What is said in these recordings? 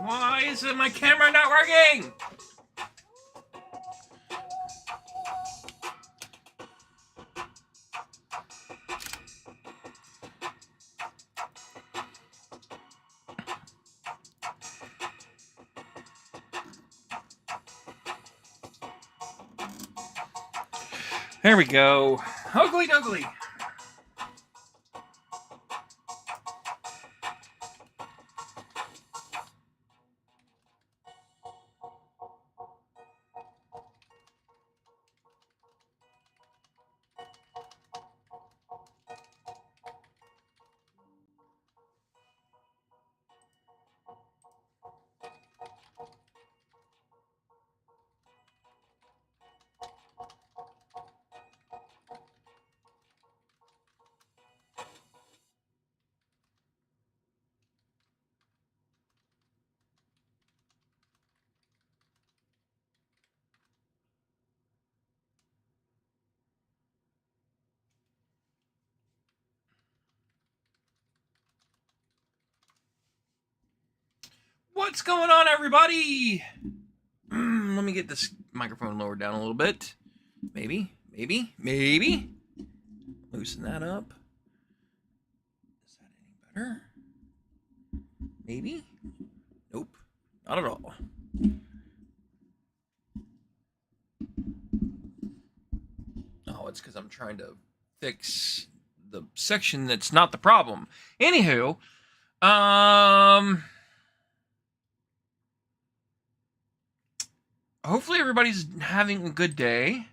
Why is my camera not working? There we go. Ugly Dougly. What's going on, everybody? Let me get this microphone lowered down a little bit. Maybe. Loosen that up. Is that any better? Maybe? Nope. Not at all. Oh, it's because I'm trying to fix the section that's not the problem. Anywho, hopefully everybody's having a good day.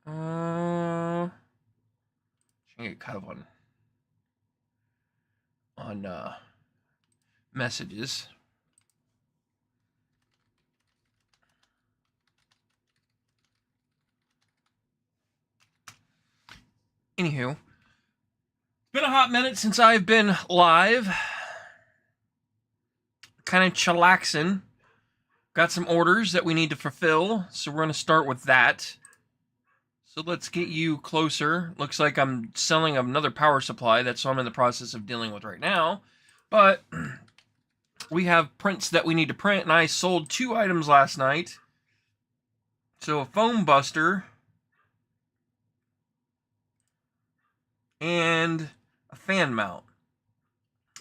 Trying to get kind of on messages. Anywho, it's been a hot minute since I've been live. Kind of chillaxing. Got some orders that we need to fulfill, so we're going to start with that. So let's get you closer. Looks like I'm selling another power supply. That's what I'm in the process of dealing with right now. But we have prints that we need to print, and I sold 2 items last night. So a foam buster and a fan mount,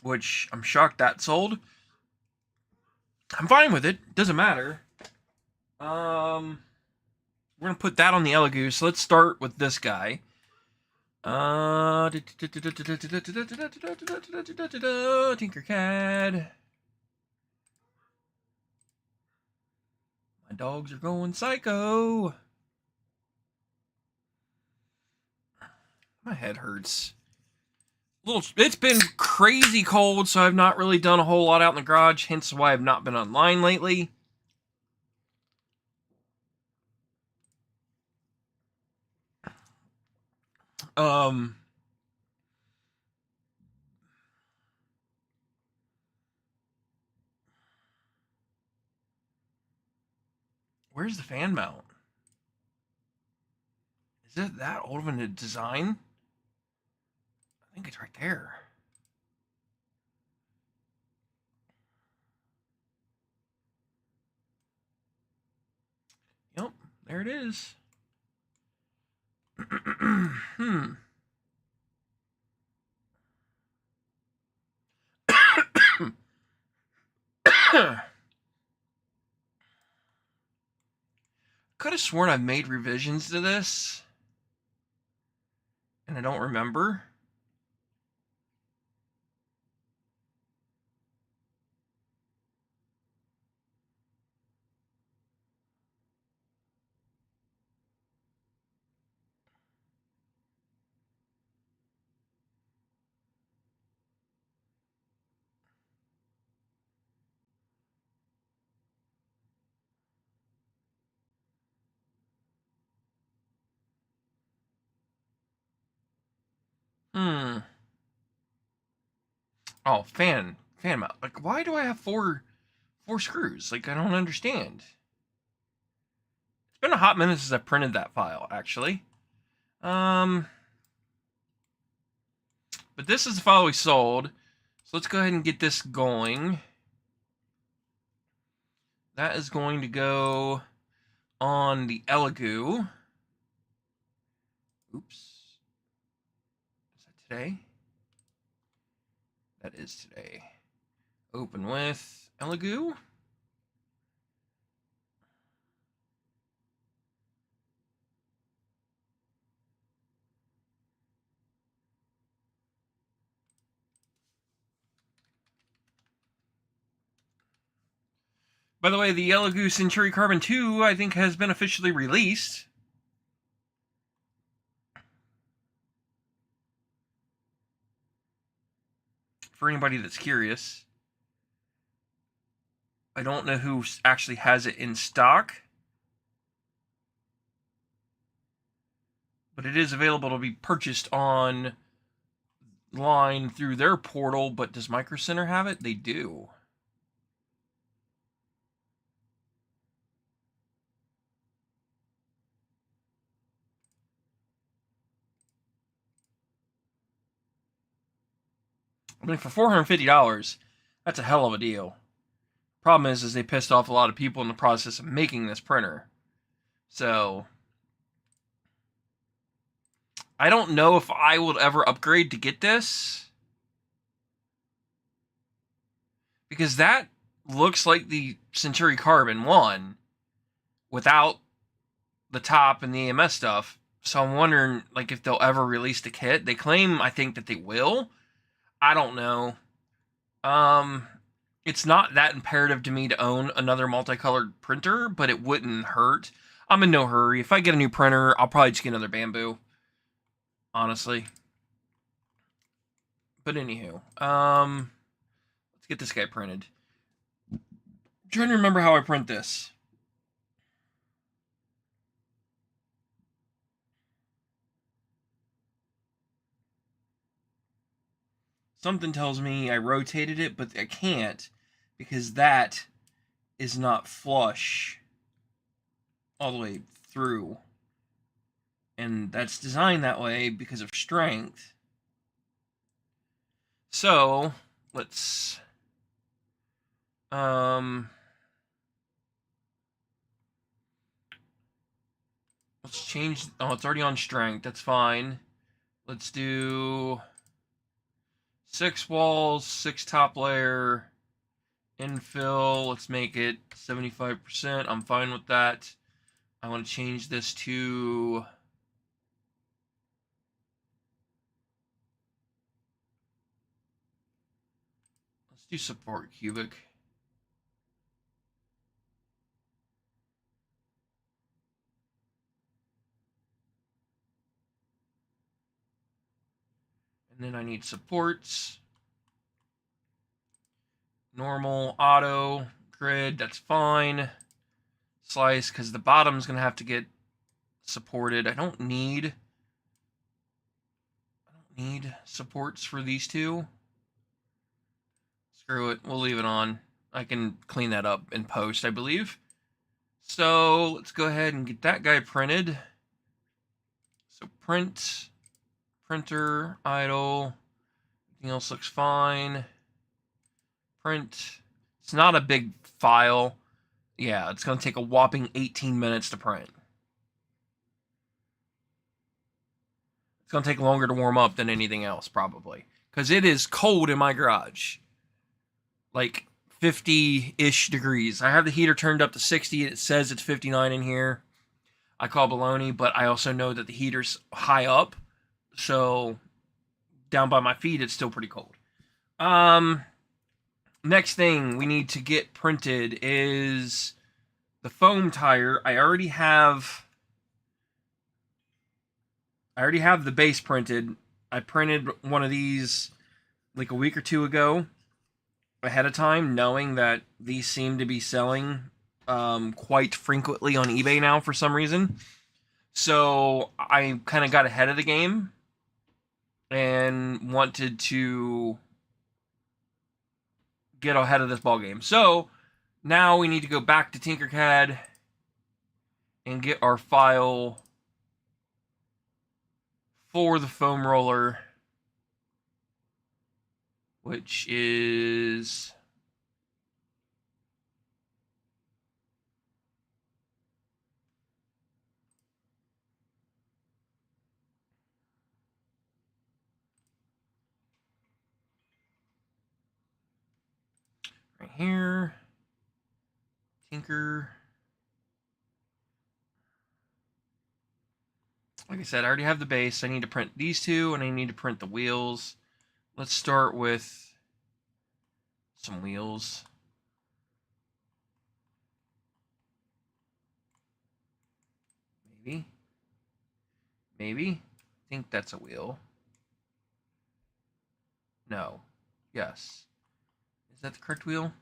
which I'm shocked that sold. I'm fine with it. Doesn't matter. We're going to put that on the Elegoo. So let's start with this guy. Tinkercad. My dogs are going psycho. My head hurts. It's been crazy cold, so I've not really done a whole lot out in the garage, hence why I've not been online lately. Where's the fan mount? Is it that old of a design? I think it's right there. Yep, there it is. Could have sworn I've made revisions to this, and I don't remember. Oh, fan mount. Like, why do I have four 4 screws. Like, I don't understand. It's been a hot minute since I printed that file, actually. But this is the file we sold. So let's go ahead and get this going. That is going to go on the Elegoo. Oops. Is that today? That is today. Open with Elegoo. By the way, the Elegoo Century Carbon 2, I think, has been officially released. For anybody that's curious. I don't know who actually has it in stock. But it is available to be purchased online through their portal. But does Micro Center have it? They do. I mean, for $450, that's a hell of a deal. Problem is they pissed off a lot of people in the process of making this printer. So, I don't know if I will ever upgrade to get this. Because that looks like the Century Carbon 1 without the top and the EMS stuff. So I'm wondering, like, if they'll ever release the kit. They claim, I think, that they will. I don't know. It's not that imperative to me to own another multicolored printer, but it wouldn't hurt. I'm in no hurry. If I get a new printer, I'll probably just get another Bamboo. Honestly. But anywho, let's get this guy printed. I'm trying to remember how I print this. Something tells me I rotated it, but I can't because that is not flush all the way through. And that's designed that way because of strength. So, let's change. Oh, it's already on strength. That's fine. Let's do 6 walls, 6 top layer, infill. Let's make it 75%. I'm fine with that. I want to change this to let's do support cubic. And then I need supports. Normal, auto, grid, that's fine. Slice, because the bottom's going to have to get supported. I don't need supports for these two. Screw it. We'll leave it on. I can clean that up in post, I believe. So let's go ahead and get that guy printed. So print, printer, idle. Everything else looks fine. Print. It's not a big file. Yeah, it's going to take a whopping 18 minutes to print. It's going to take longer to warm up than anything else, probably. Because it is cold in my garage. Like 50-ish degrees. I have the heater turned up to 60. It says it's 59 in here. I call baloney, but I also know that the heater's high up. So, down by my feet, it's still pretty cold. Next thing we need to get printed is the foam tire. I already have the base printed. I printed one of these like a week or two ago ahead of time, knowing that these seem to be selling quite frequently on eBay now for some reason. So I kind of got ahead of the game and wanted to get ahead of this ball game. So Now we need to go back to Tinkercad and get our file for the foam roller, which is right here. Tinker. Like I said, I already have the base. I need to print these two, and I need to print the wheels. Let's start with some wheels. Maybe. Maybe. I think that's a wheel. No. Yes. Is that the correct wheel?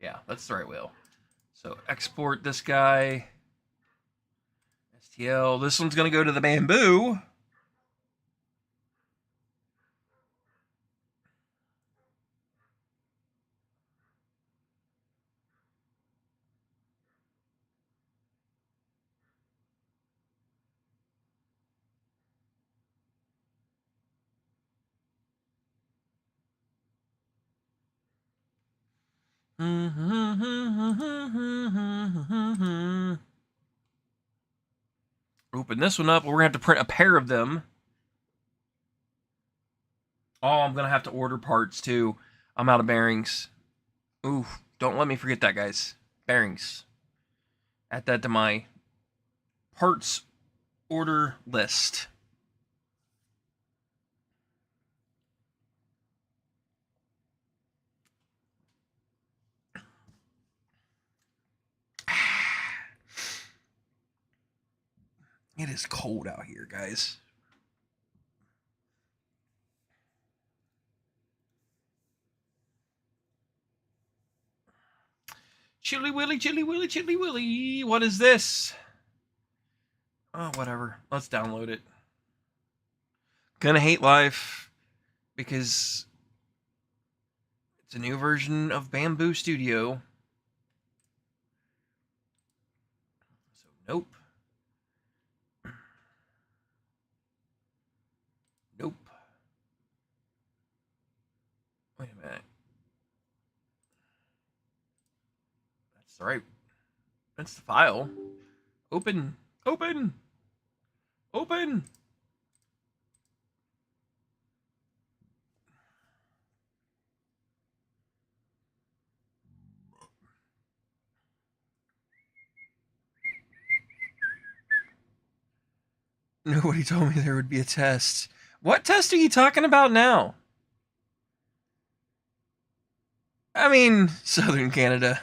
Yeah, that's the right wheel. So export this guy. STL. This one's going to go to the bamboo. Open this one up. We're going to have to print a pair of them. Oh, I'm going to have to order parts too. I'm out of bearings. Ooh, don't let me forget that, guys. Bearings. Add that to my parts order list. It is cold out here, guys. Chilly Willy, Chilly Willy, Chilly Willy. What is this? Oh, whatever. Let's download it. Gonna hate life because it's a new version of Bamboo Studio. So, nope. Nope. Wait a minute. That's the right. That's the file. Open. Open. Open. Nobody told me there would be a test. What test are you talking about now? I mean, Southern Canada.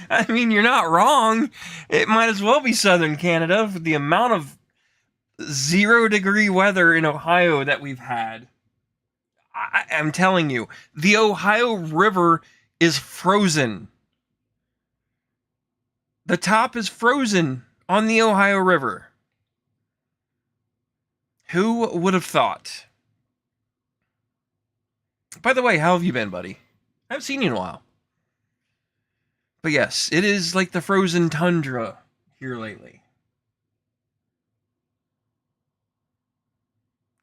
I mean, you're not wrong. It might as well be Southern Canada for the amount of 0-degree weather in Ohio that we've had. I'm telling you, the Ohio River is frozen. The top is frozen on the Ohio River. Who would have thought? By the way, how have you been, buddy? I haven't seen you in a while. But yes, it is like the frozen tundra here lately.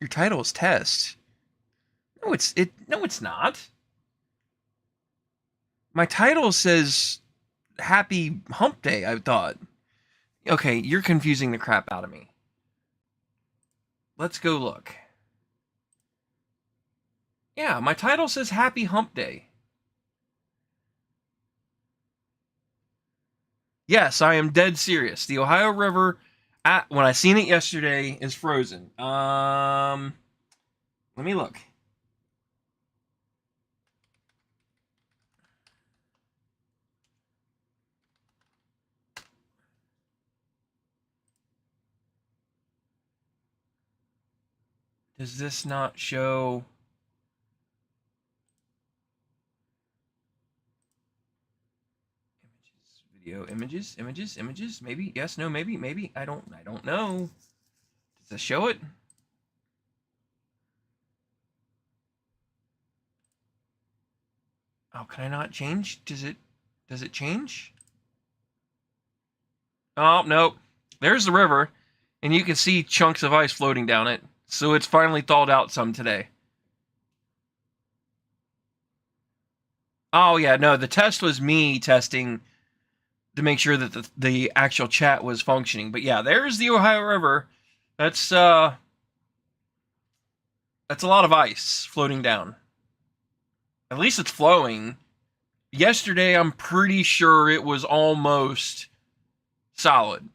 Your title is Test. No, it's not. My title says Happy Hump Day, I thought. Okay, you're confusing the crap out of me. Let's go look. Yeah, my title says Happy Hump Day. Yes, I am dead serious. The Ohio River, when I seen it yesterday, is frozen. Let me look. Does this not show? Images, video, images. Maybe yes, no, maybe. I don't know. Does it show it? Oh, can I not change? Does it change? Oh, nope. There's the river, and you can see chunks of ice floating down it. So it's finally thawed out some today. Oh, yeah, no, the test was me testing to make sure that the actual chat was functioning. But yeah, there's the Ohio River. That's a lot of ice floating down. At least it's flowing. Yesterday, I'm pretty sure it was almost solid.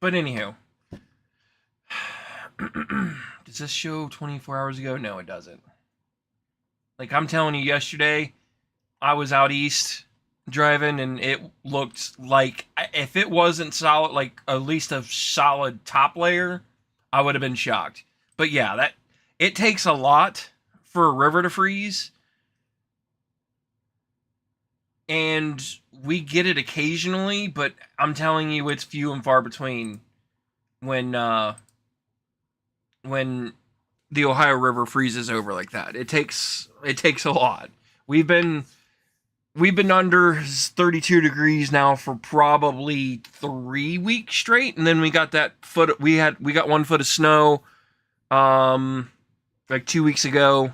But anyhow, does this show 24 hours ago? No, it doesn't. Like I'm telling you, yesterday I was out east driving, and it looked like if it wasn't solid, like at least a solid top layer, I would have been shocked. But yeah, that it takes a lot for a river to freeze, and we get it occasionally, but I'm telling you, it's few and far between when the Ohio River freezes over like that. It takes a lot. We've been under 32 degrees now for probably 3 weeks straight, and then we got that foot. We got 1 foot of snow, like 2 weeks ago,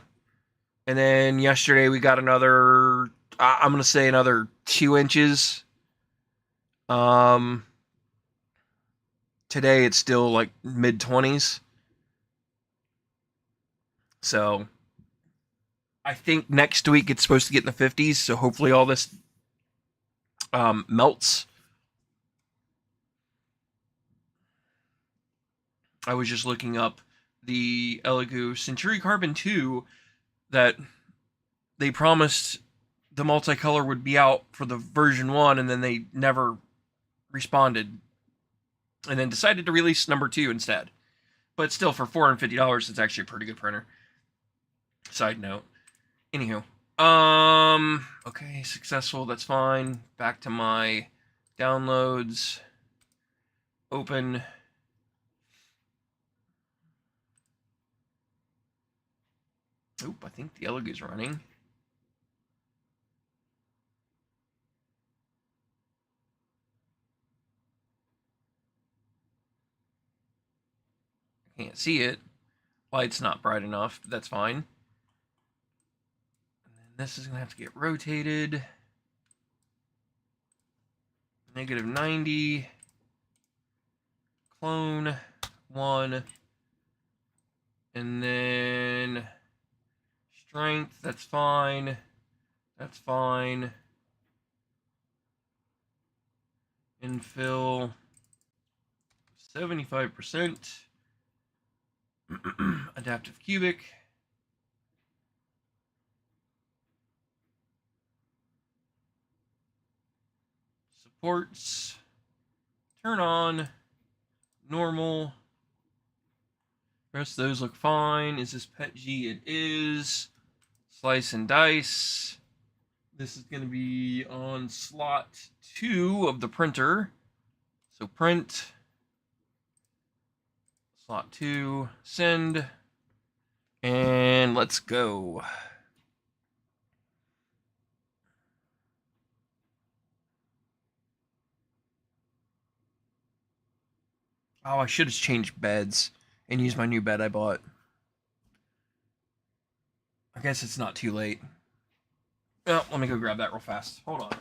and then yesterday we got another. I'm gonna say another 2 inches. Today it's still like mid-20s. So I think next week it's supposed to get in the 50s. So hopefully all this melts. I was just looking up the Elegoo Century Carbon 2 that they promised the multicolor would be out for the version 1, and then they never responded, and then decided to release number 2 instead. But still, for $450, it's actually a pretty good printer. Side note. Anywho. Okay, successful, that's fine. Back to my downloads. Open. Oop, I think the Elegoo's running. I can't see it. Light's not bright enough, but that's fine. And then this is going to have to get rotated. -90. Clone 1. And then strength, that's fine. That's fine. Infill 75%. Adaptive cubic. Supports. Turn on. Normal. The rest of those look fine. Is this PETG? It is. Slice and dice. This is going to be on slot 2 of the printer. So print. Slot 2. Send. And let's go. Oh, I should have changed beds and used my new bed I bought. I guess it's not too late. Well, let me go grab that real fast. Hold on.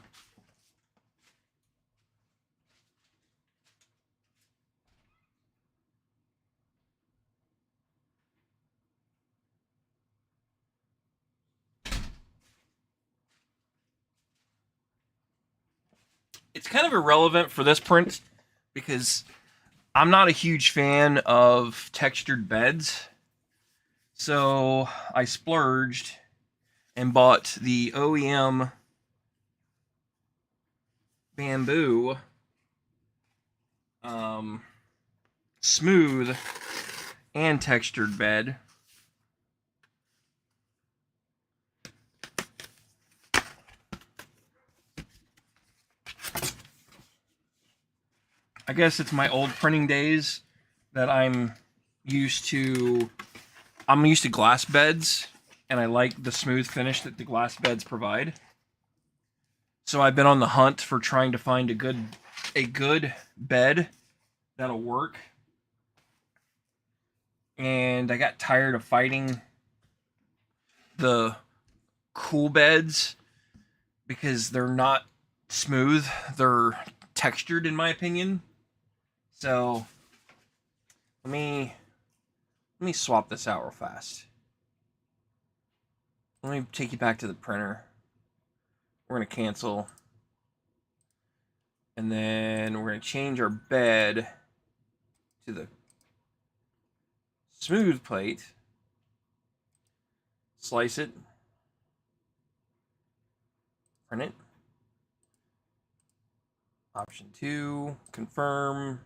It's kind of irrelevant for this print because I'm not a huge fan of textured beds. So I splurged and bought the OEM bamboo smooth and textured bed. I guess it's my old printing days that I'm used to. I'm used to glass beds, and I like the smooth finish that the glass beds provide. So I've been on the hunt for trying to find a good bed that'll work. And I got tired of fighting the cool beds because they're not smooth. They're textured in my opinion. So let me swap this out real fast. Let me take you back to the printer. We're going to cancel. And then we're going to change our bed to the smooth plate. Slice it. Print it. Option 2, confirm.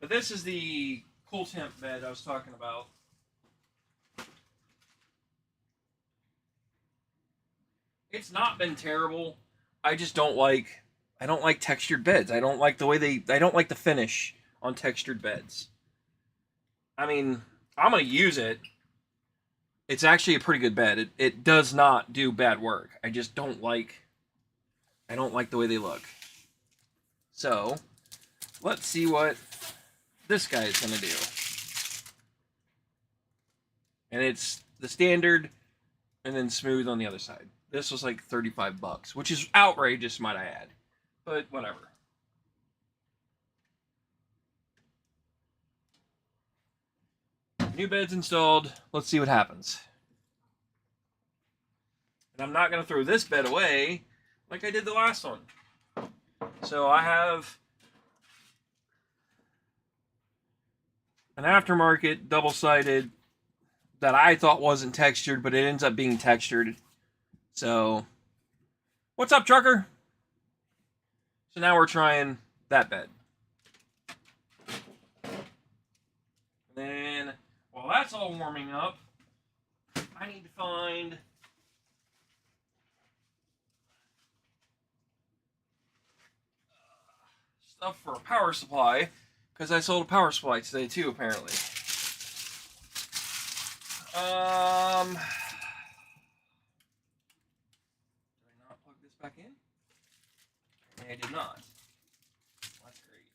But this is the cool temp bed I was talking about. It's not been terrible. I just don't like textured beds. I don't like the way I don't like the finish on textured beds. I mean, I'm going to use it. It's actually a pretty good bed. It does not do bad work. I just don't like the way they look. So, let's see what this guy is going to do. And it's the standard and then smooth on the other side. This was like $35, which is outrageous, might I add. But whatever. New bed's installed. Let's see what happens. And I'm not going to throw this bed away like I did the last one. So I have an aftermarket double-sided that I thought wasn't textured, but it ends up being textured. So, what's up, trucker? So now we're trying that bed. And then, while that's all warming up, I need to find stuff for a power supply, because I sold a power supply today too, apparently. Did I not plug this back in? I did not. That's great.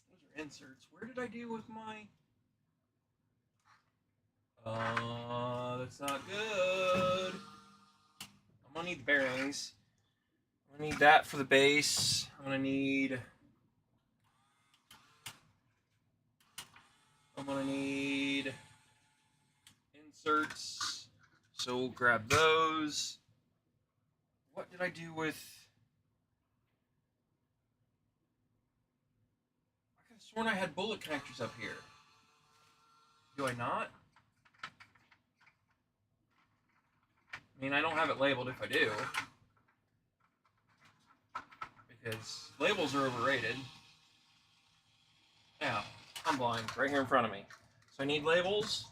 Those are inserts. Where did I do with my... That's not good. I'm gonna need the bearings. I'm gonna need that for the base. I'm gonna need inserts. So we'll grab those. What did I do with... I could have sworn I had bullet connectors up here. Do I not? I mean, I don't have it labeled if I do. Because labels are overrated. Yeah, I'm blind. Right here in front of me. So I need labels.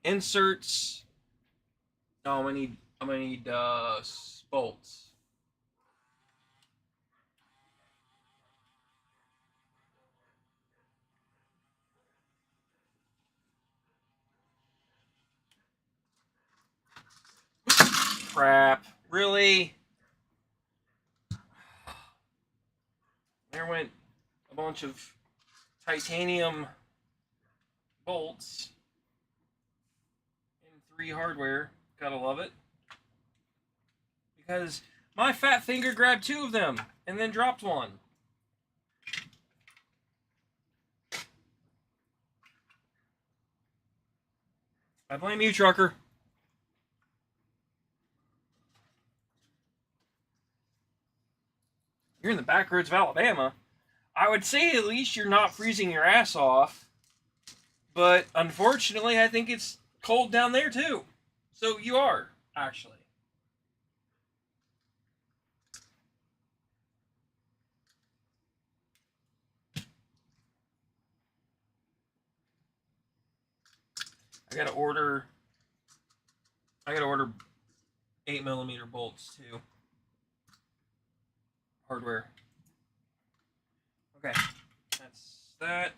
Inserts. No, I'm gonna need bolts. Crap. Really? There went a bunch of titanium bolts. Free hardware. Gotta love it. Because my fat finger grabbed 2 of them and then dropped one. I blame you, trucker. You're in the backroads of Alabama. I would say at least you're not freezing your ass off. But unfortunately, I think it's cold down there too. So you are, actually. I gotta order 8mm bolts too. Hardware. Okay. That's that.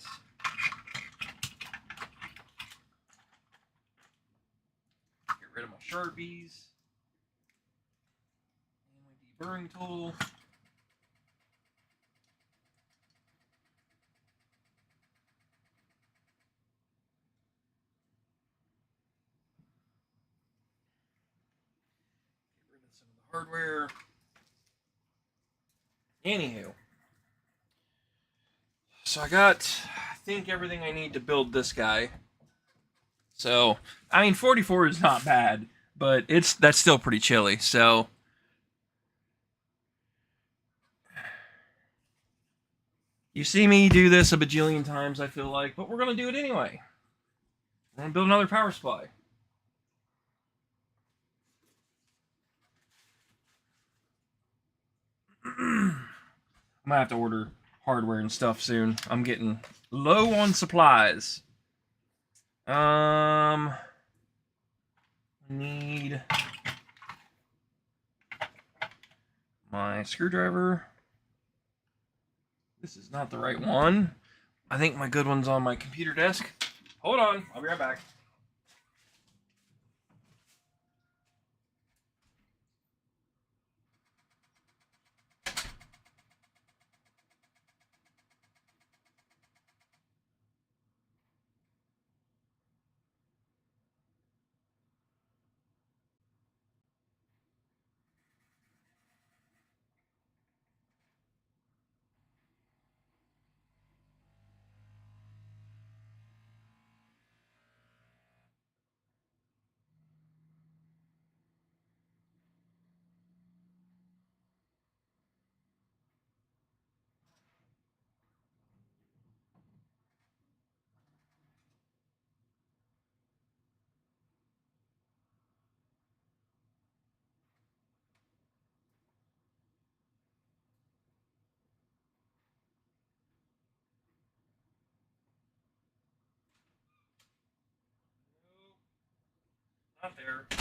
Get rid of my Sharpies. And my deburring tool. Get rid of some of the hardware. Anywho. So I think, everything I need to build this guy. So, I mean, 44 is not bad, but that's still pretty chilly, so... You see me do this a bajillion times, I feel like, but we're going to do it anyway. We're going to build another power supply. I'm going to have to order hardware and stuff soon. I'm getting low on supplies. Need my screwdriver. This is not the right one. I think my good one's on my computer desk. Hold on, I'll be right back. Not there. I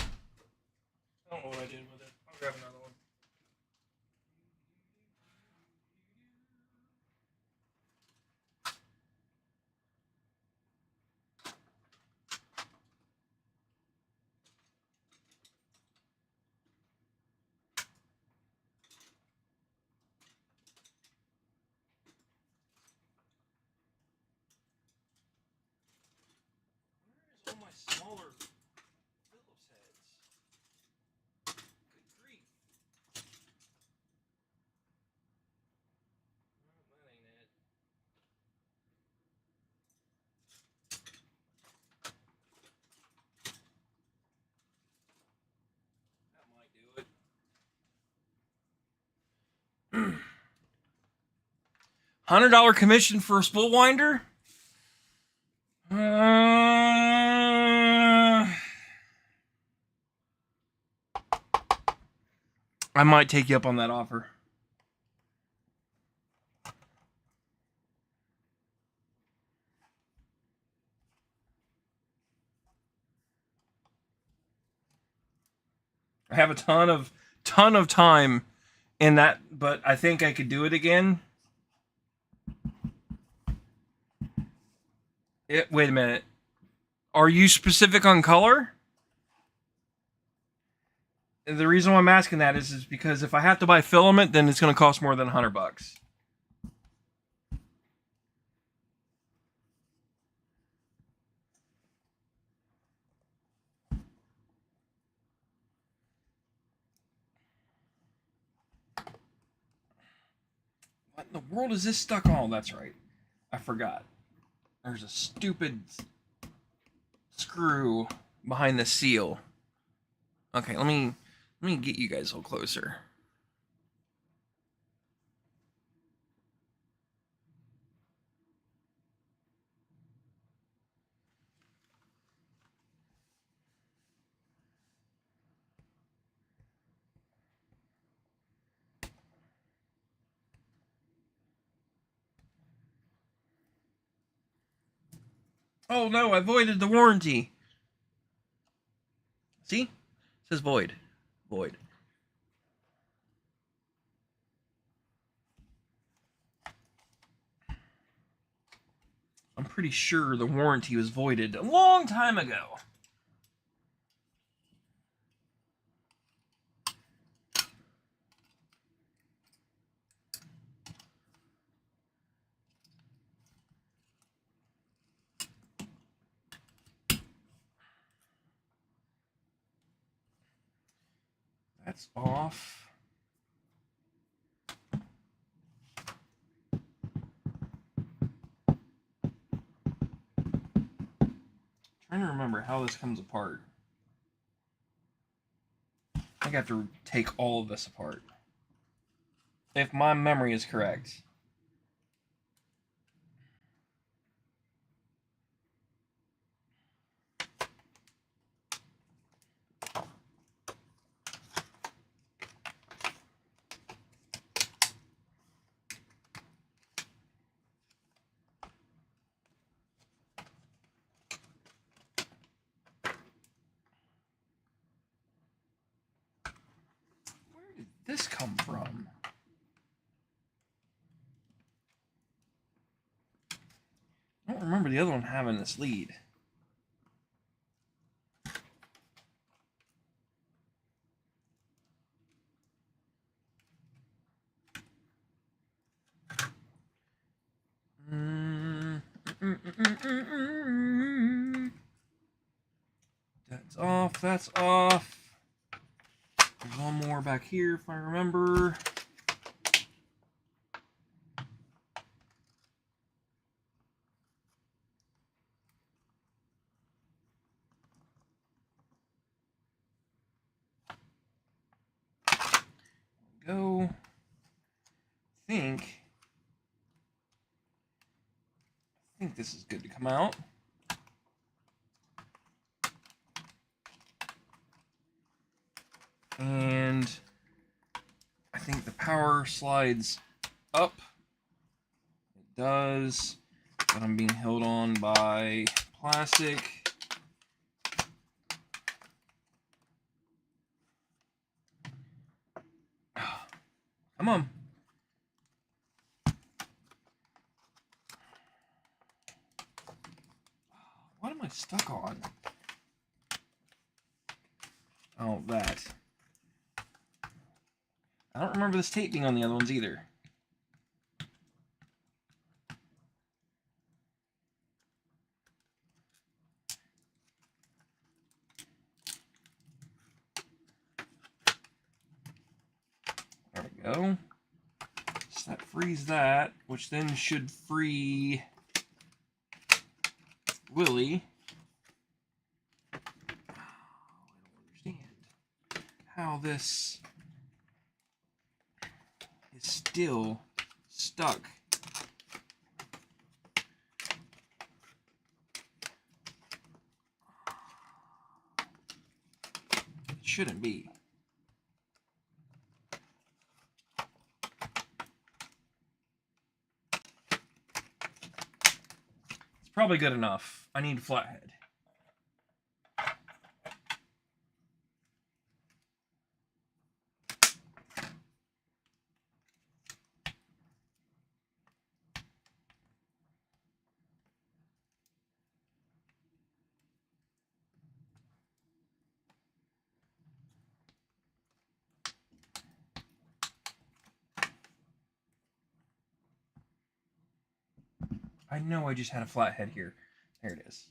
don't know what I did with it. I'll grab another one. Where is all my smaller Phillips heads? Good grief. No, that ain't it. That might do it. $100 commission for a spool winder? I might take you up on that offer. I have a ton of time in that, but I think I could do it again. Wait a minute. Are you specific on color? The reason why I'm asking that is because if I have to buy filament, then it's going to cost more than $100. What in the world is this stuck on? Oh, that's right. I forgot. There's a stupid screw behind the seal. Okay, let me get you guys a little closer. Oh no, I voided the warranty. See? It says void. Void. I'm pretty sure the warranty was voided a long time ago. That's off. Trying to remember how this comes apart. I have to take all of this apart. If my memory is correct. Where did this come from? I don't remember the other one having this lead. That's off, that's off. There's one more back here if I remember. Go. I think this is good to come out. And I think the power slides up. It does, but I'm being held on by plastic. Come on. What am I stuck on? Oh, that. I don't remember this tape being on the other ones either. There we go. So that frees that, which then should free Willie. I don't understand how this is still stuck. It shouldn't be. It's probably good enough. I need a flathead. I know I just had a flathead here. There it is.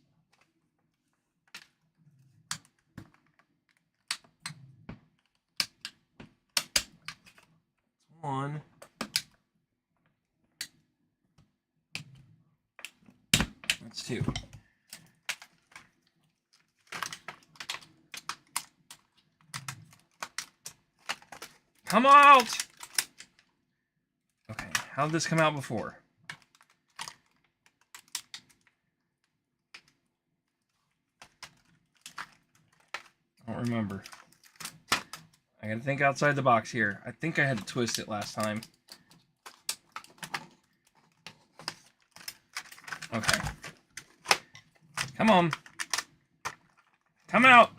One. That's 2. Come out! Okay, how did this come out before? I don't remember. I gotta think outside the box here. I think I had to twist it last time. Okay. Come on. Come out!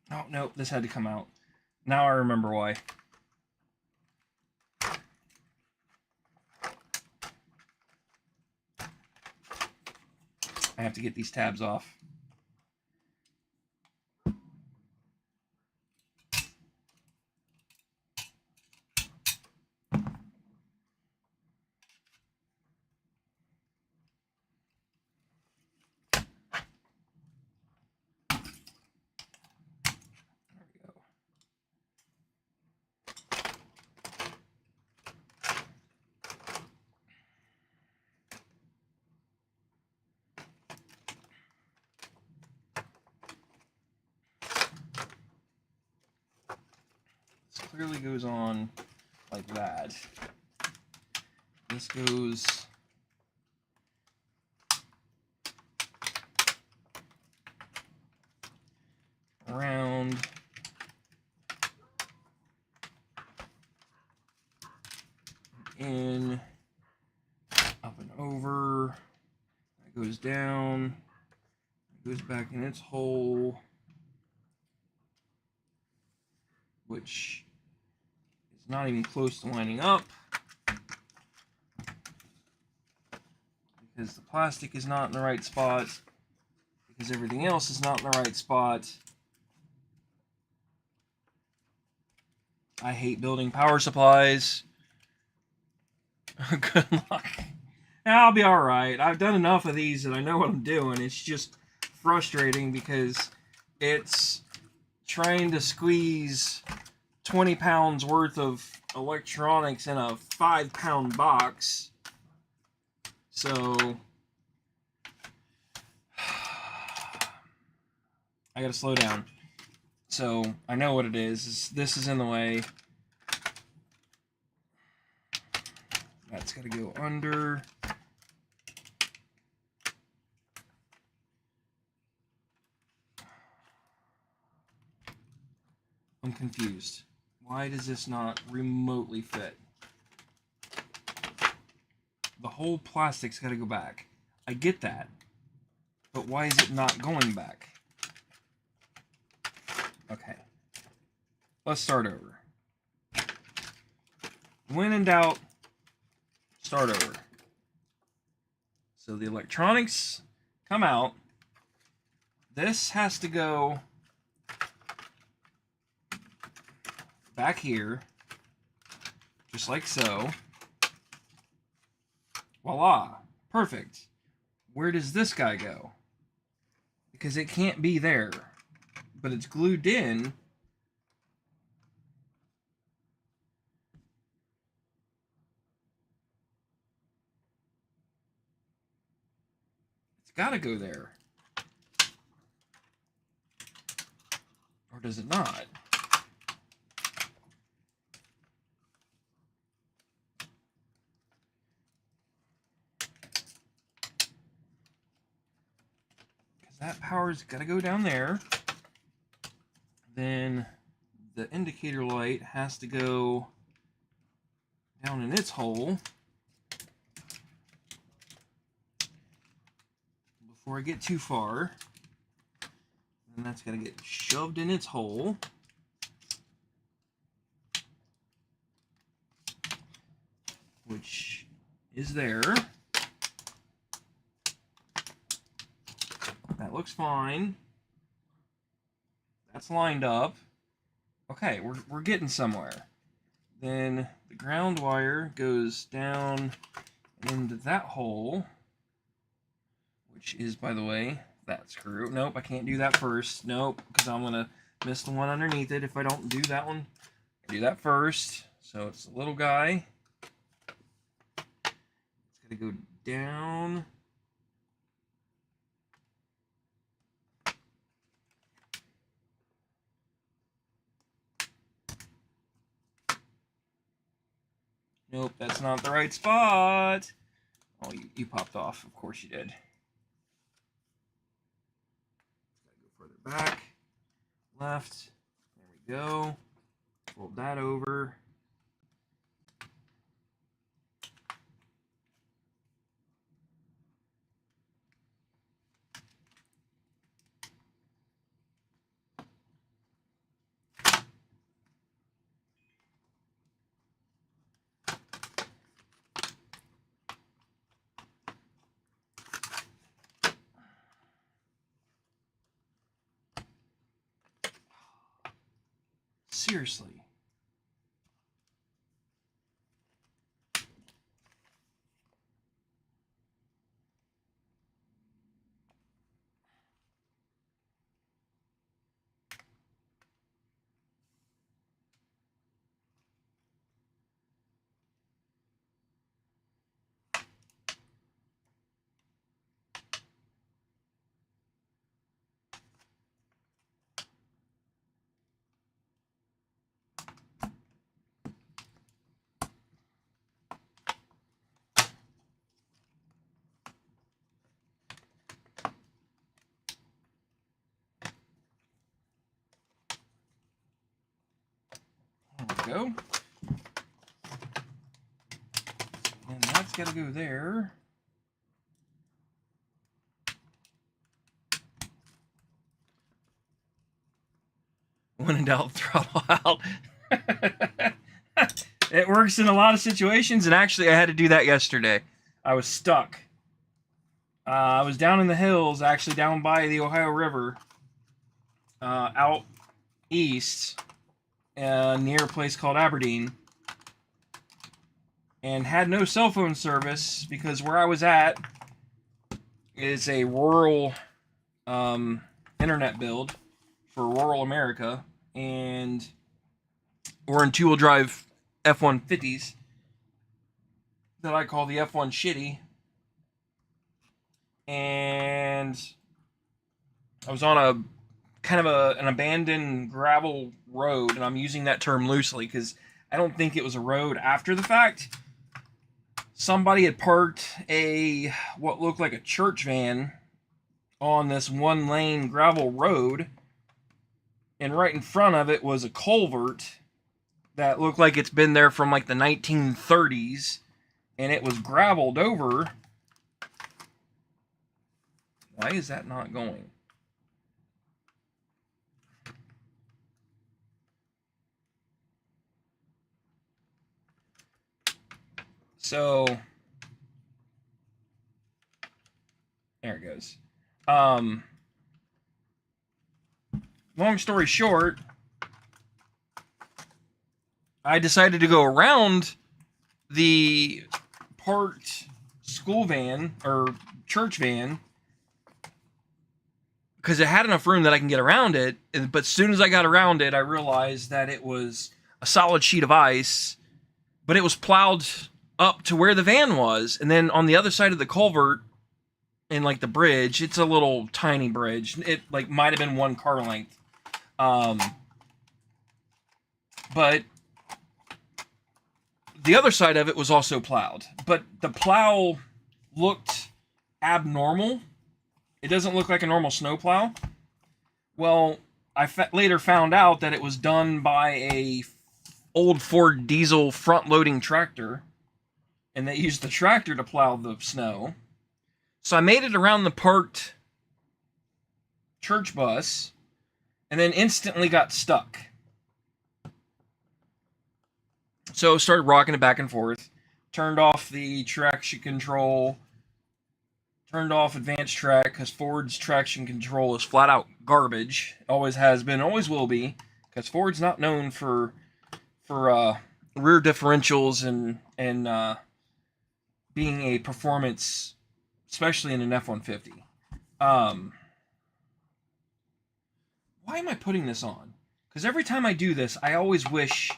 Oh, no, this had to come out. Now I remember why. I have to get these tabs off. Clearly goes on like that. This goes around, in, up and over. That goes down. It goes back in its hole, which is not even close to lining up because the plastic is not in the right spot, because everything else is not in the right spot. I hate building power supplies. Good luck. I'll be alright. I've done enough of these that I know what I'm doing. It's just frustrating because it's trying to squeeze 20 pounds worth of electronics in a 5-pound box. So I gotta slow down. So I know what it is. This is in the way. That's gotta go under. I'm confused. Why does this not remotely fit? The whole plastic's got to go back. I get that. But why is it not going back? Okay. Let's start over. When in doubt, start over. So the electronics come out. This has to go back here, just like so. Voila, perfect. Where does this guy go? Because it can't be there, but it's glued in. It's gotta go there. Or does it not? That power's got to go down there. Then the indicator light has to go down in its hole. Before I get too far. And that's got to get shoved in its hole. Which is there. That looks fine. That's lined up. Okay, we're getting somewhere. Then the ground wire goes down into that hole, which is, by the way, that screw. Nope, I can't do that first. Nope, because I'm going to miss the one underneath it if I don't do that one. I do that first. So it's a little guy. It's got to go down. Nope, that's not the right spot. Oh, you popped off. Of course you did. Gotta go further back. Left. There we go. Fold that over. Seriously. There we go. And that's got to go there. When in doubt, throttle out. It works in a lot of situations, and actually I had to do that yesterday. I was stuck. I was down in the hills, actually down by the Ohio River, out east, near a place called Aberdeen, and had no cell phone service because where I was at is a rural internet build for rural America, and we're in two-wheel drive F-150s that I call the F1 Shitty, and I was on a kind of an abandoned gravel road, and I'm using that term loosely because I don't think it was a road after the fact. Somebody had parked what looked like a church van on this one-lane gravel road, and right in front of it was a culvert that looked like it's been there from like the 1930s, and it was graveled over. Why is that not going? So, there it goes. Long story short, I decided to go around the parked school van or church van because it had enough room that I can get around it. But as soon as I got around it, I realized that it was a solid sheet of ice, but it was plowed up to where the van was. And then on the other side of the culvert and like the bridge, it's a little tiny bridge. It like might have been one car length. But the other side of it was also plowed, but the plow looked abnormal. It doesn't look like a normal snow plow. Well, I later found out that it was done by a old Ford diesel front-loading tractor, and they used the tractor to plow the snow. So I made it around the parked church bus, and then instantly got stuck. So started rocking it back and forth, turned off the traction control, Turned off advanced track because Ford's traction control is flat out garbage. Always has been, always will be, because Ford's not known for rear differentials and being a performance, especially in an F-150. Why am I putting this on? Because every time I do this, I always wish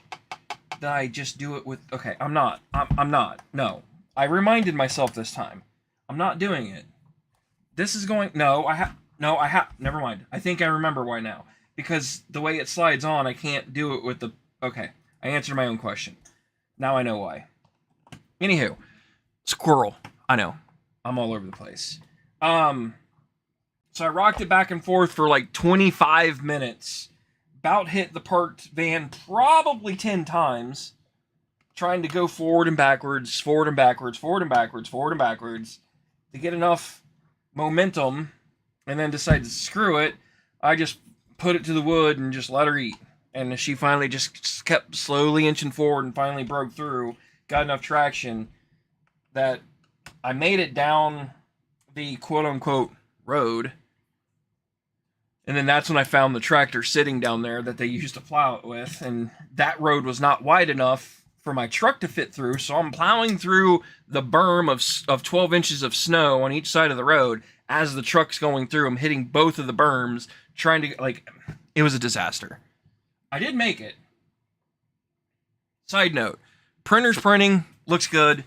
that I just do it with... Okay, I'm not. I'm not. No. I reminded myself this time. I'm not doing it. This is going... No, I have... Never mind. I think I remember why now. Because the way it slides on, I can't do it with the... Okay. I answered my own question. Now I know why. Anywho. Squirrel. I know. I'm all over the place. So I rocked it back and forth for like 25 minutes. About hit the parked van probably 10 times. Trying to go forward and backwards, forward and backwards, forward and backwards, forward and backwards. To get enough momentum. And then decided to screw it. I just put it to the wood and just let her eat. And she finally just kept slowly inching forward and finally broke through. Got enough traction that I made it down the quote-unquote road. And then that's when I found the tractor sitting down there that they used to plow it with. And that road was not wide enough for my truck to fit through. So I'm plowing through the berm of 12 inches of snow on each side of the road. As the truck's going through, I'm hitting both of the berms. Trying to, like, it was a disaster. I did make it. Side note. Printer's printing. Looks good.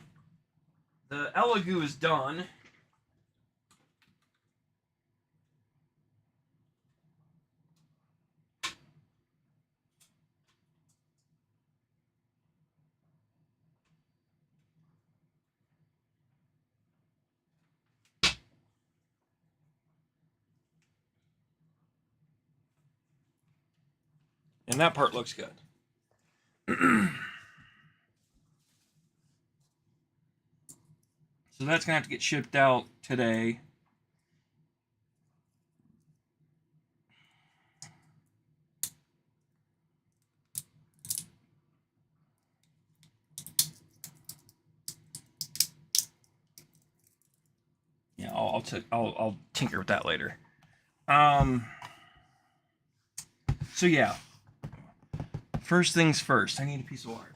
The Elegoo is done. And that part looks good. So that's going to have to get shipped out today. Yeah, I'll tinker with that later. So yeah. First things first, I need a piece of wire.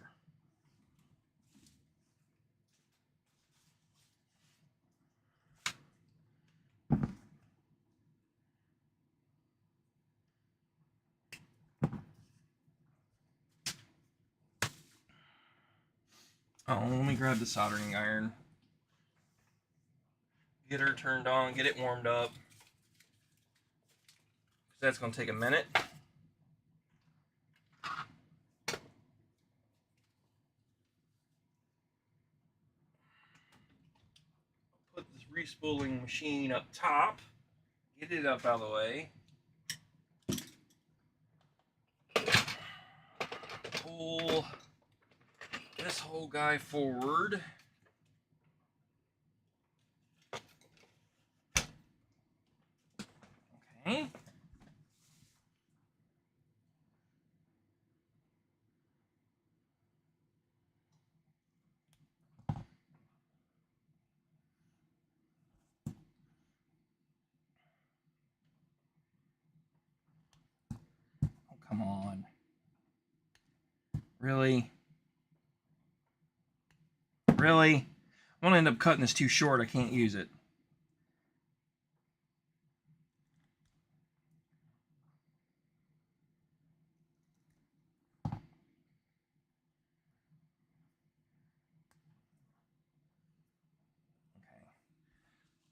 Oh, let me grab the soldering iron. Get her turned on, get it warmed up. That's going to take a minute. Put this respooling machine up top. Get it up out of the way. Pull this whole guy forward. Okay. Oh, come on. Really? Really? I'm going to end up cutting this too short. I can't use it.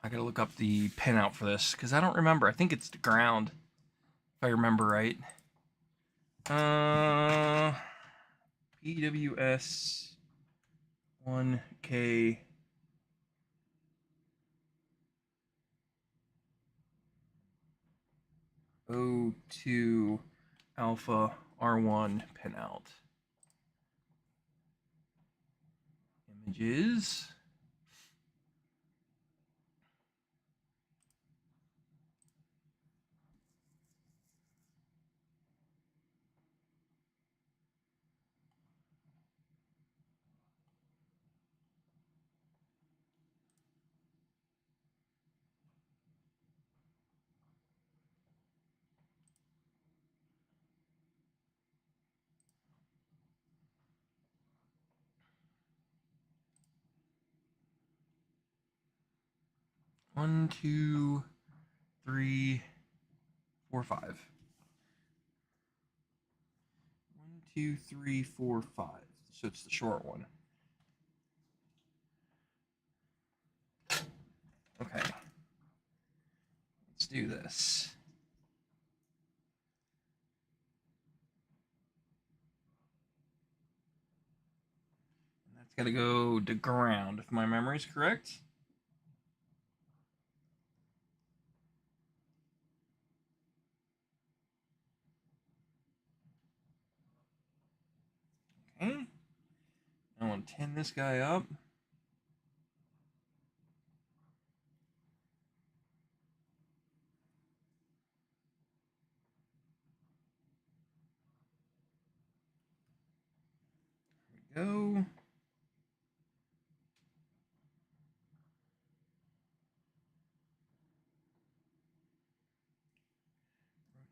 I gotta look up the pinout for this because I don't remember. I think it's the ground, if I remember right. PWS 1K O2 Alpha R1 pinout. Images. 1, 2, 3, 4, 5. 1, 2, 3, 4, 5. So it's the short one. Okay. Let's do this. And that's got to go to ground, if my memory is correct. Okay. I want to tin this guy up. There we go.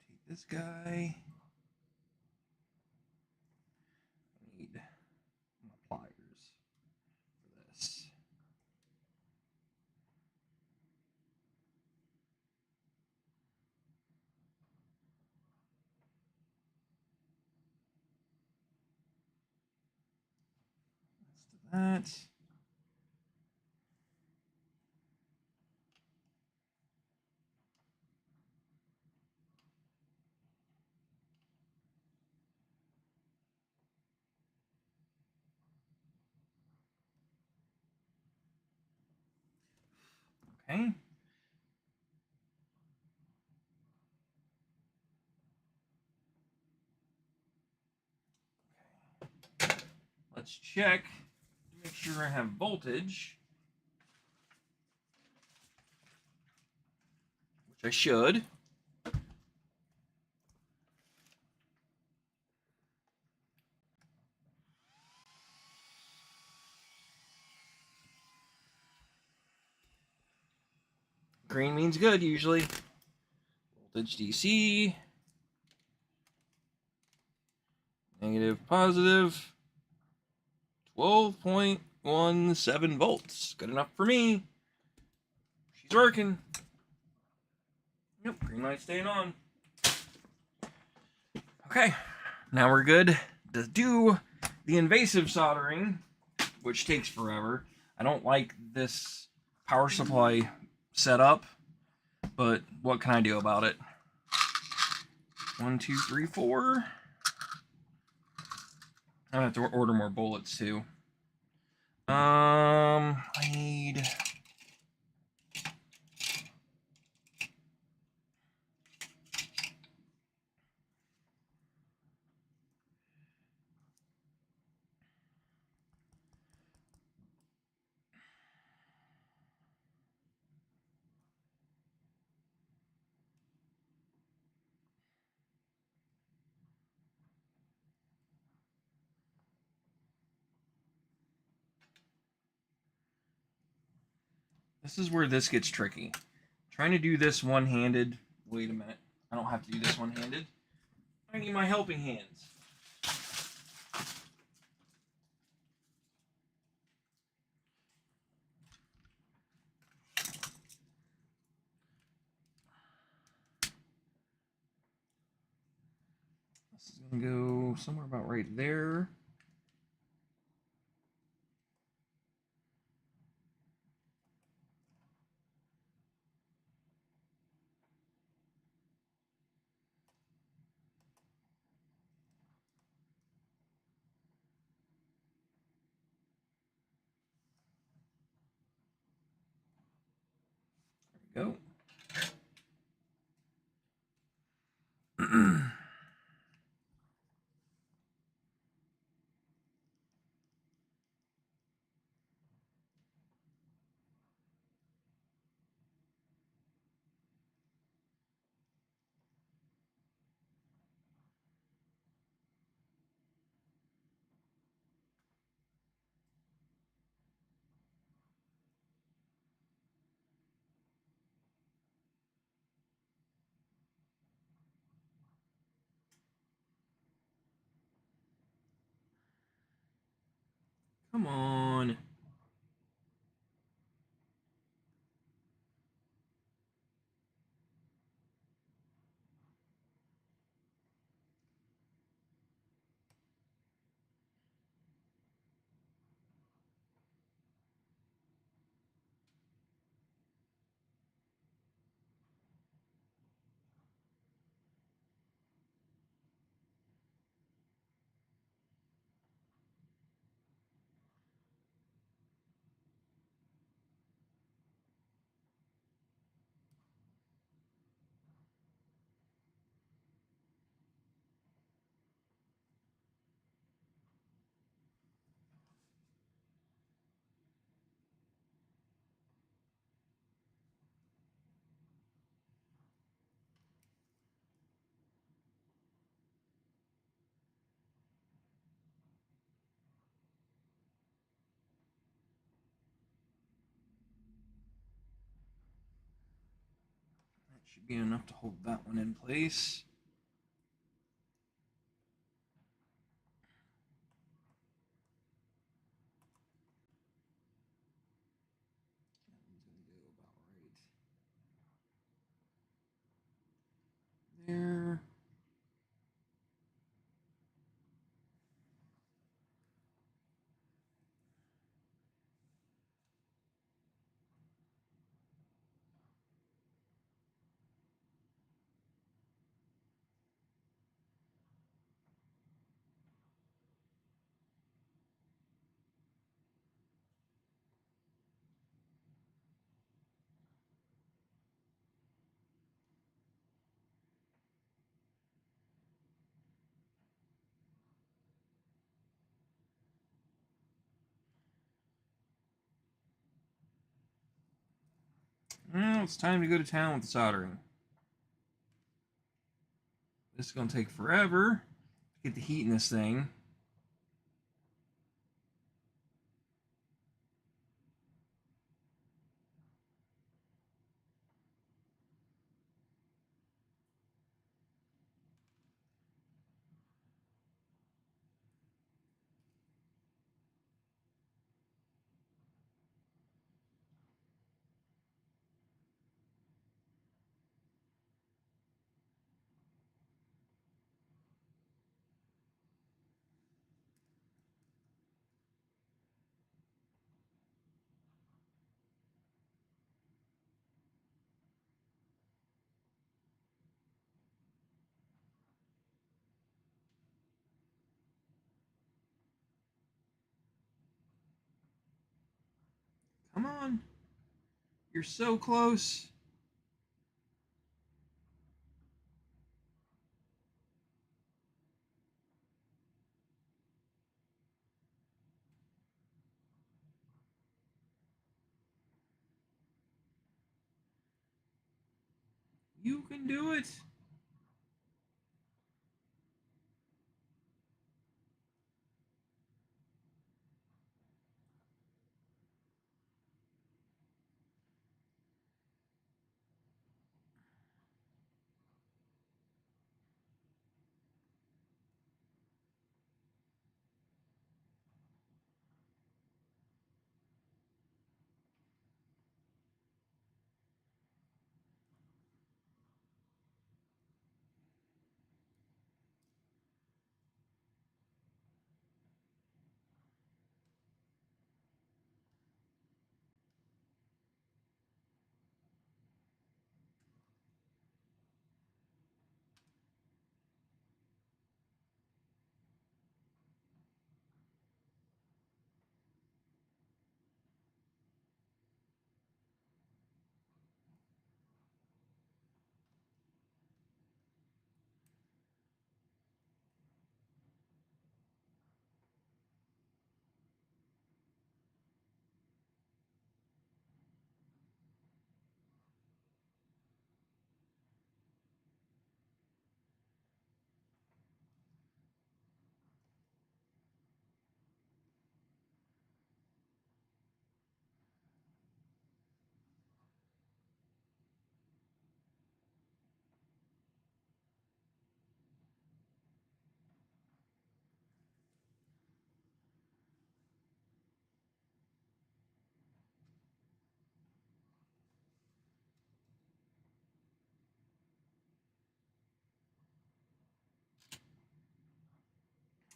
Rotate this guy. I need my pliers for this. Let's do that. Okay. Let's check to make sure I have voltage, which I should. Green means good usually. Voltage DC. Negative, positive. 12.17 volts. Good enough for me. She's working. Yep, green light staying on. Okay, now we're good to do the invasive soldering, which takes forever. I don't like this power supply setup, but what can I do about it? 1, 2, 3, 4. I have to order more bullets too. I need. This is where this gets tricky. Trying to do this one-handed. Wait a minute. I don't have to do this one-handed. I need my helping hands. This is going to go somewhere about right there. There we go. Come on. Should be enough to hold that one in place. There. Well, it's time to go to town with the soldering. This is going to take forever to get the heat in this thing. Come on. You're so close. You can do it.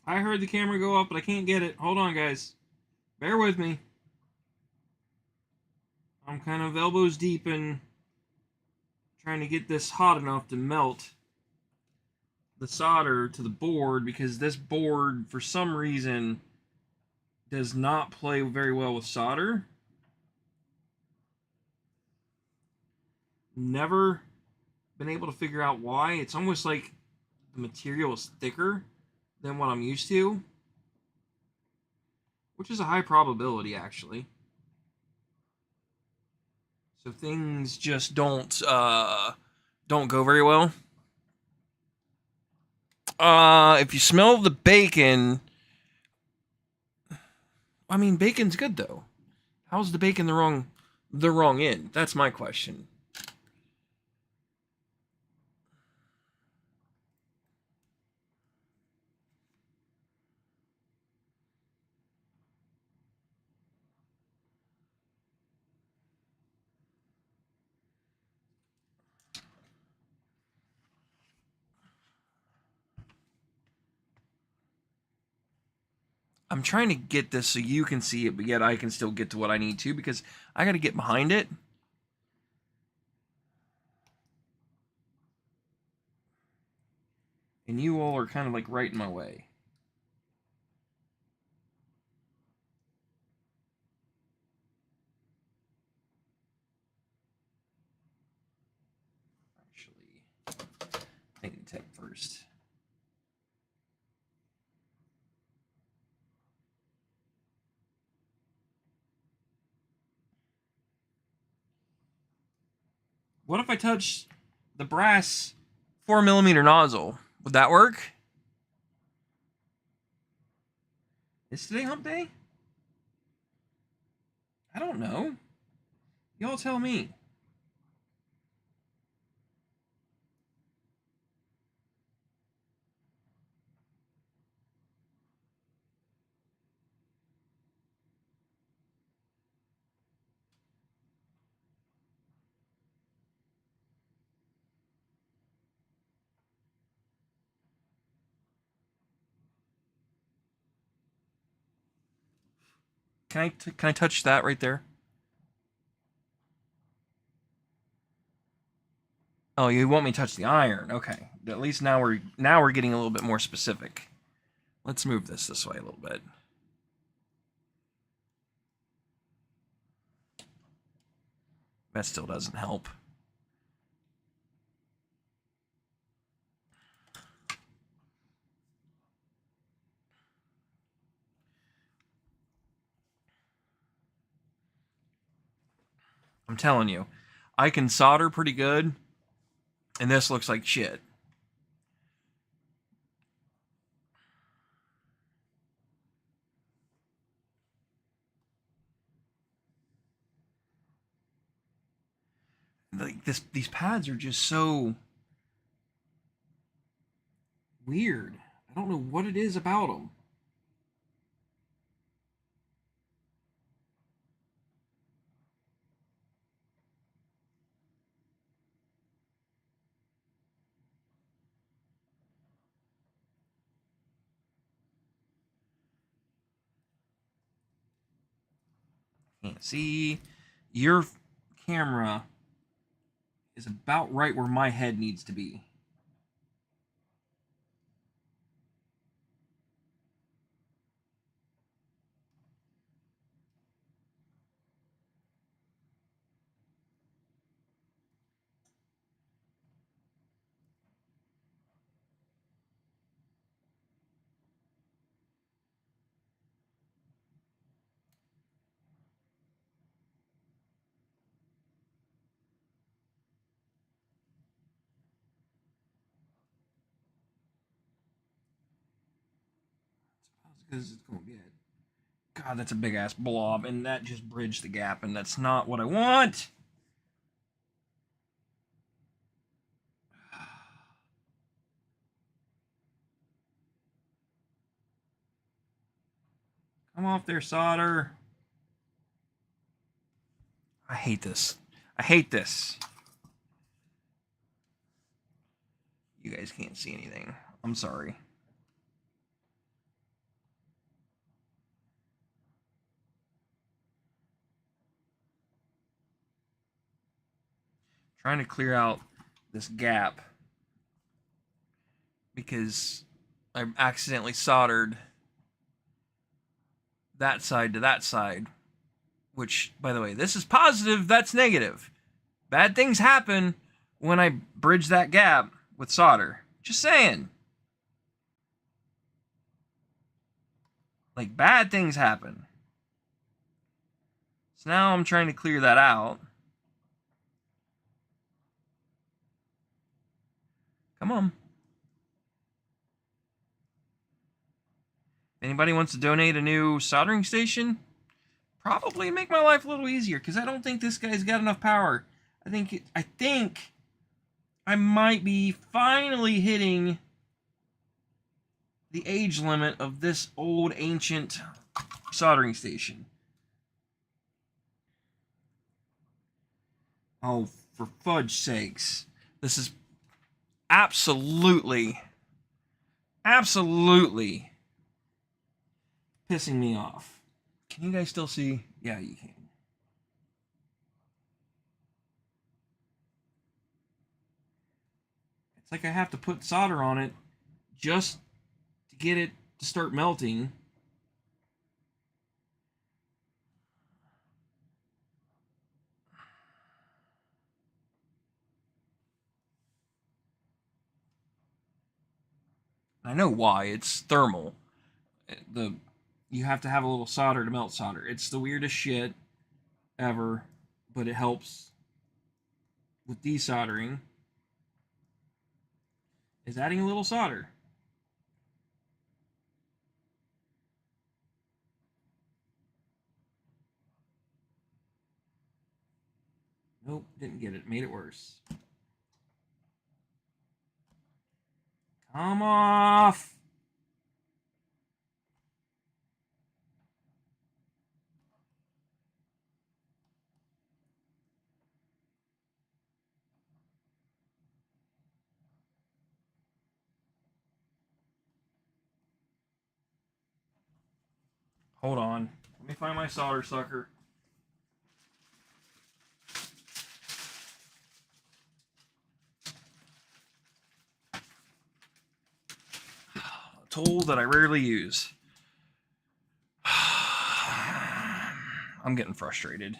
I heard the camera go up, but I can't get it. Hold on, guys. Bear with me. I'm kind of elbows deep in trying to get this hot enough to melt the solder to the board, because this board, for some reason, does not play very well with solder. Never been able to figure out why. It's almost like the material is thicker than what I'm used to, which is a high probability, actually. So things just don't go very well. If you smell the bacon, I mean, bacon's good though. How's the bacon the wrong end? That's my question. I'm trying to get this so you can see it, but yet I can still get to what I need to, because I got to get behind it. And you all are kind of like right in my way. Actually, I need tech first. What if I touch the brass 4mm nozzle? Would that work? Is today hump day? I don't know. Y'all tell me. Can I touch that right there? Oh, you want me to touch the iron? Okay. At least now we're getting a little bit more specific. Let's move this way a little bit. That still doesn't help. I'm telling you, I can solder pretty good, and this looks like shit. Like these pads are just so weird. I don't know what it is about them. Can't see. Your camera is about right where my head needs to be. Because it's going to get. God, that's a big ass blob, and that just bridged the gap, and that's not what I want. Come off there, solder. I hate this. I hate this. You guys can't see anything. I'm sorry. Trying to clear out this gap because I accidentally soldered that side to that side, which, by the way, this is positive, that's negative. Bad things happen when I bridge that gap with solder. Just saying. Like, bad things happen. So now I'm trying to clear that out. Come on. Anybody wants to donate a new soldering station? Probably make my life a little easier, because I don't think this guy's got enough power. I think I might be finally hitting the age limit of this old ancient soldering station. Oh, for fudge sakes. This is absolutely pissing me off. Can you guys still see? Yeah, you can. It's like I have to put solder on it just to get it to start melting. I know why. It's thermal. You have to have a little solder to melt solder. It's the weirdest shit ever, but it helps with desoldering. Is adding a little solder. Nope, didn't get it. Made it worse. Come off! Hold on. Let me find my solder sucker. A tool that I rarely use. I'm getting frustrated.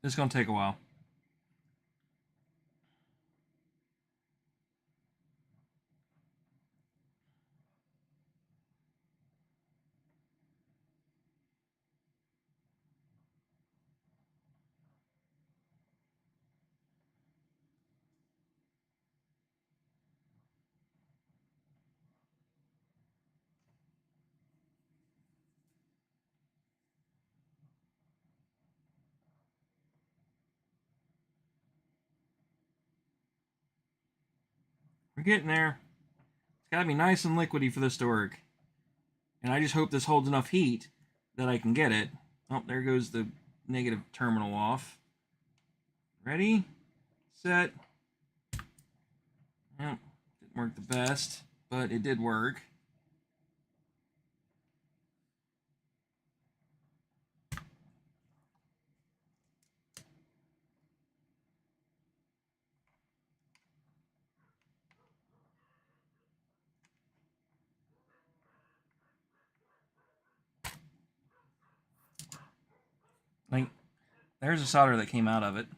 It's going to take a while. We're getting there. It's got to be nice and liquidy for this to work. And I just hope this holds enough heat that I can get it. Oh, there goes the negative terminal off. Ready? Set. Well, didn't work the best, but it did work. Like, there's a solder that came out of it.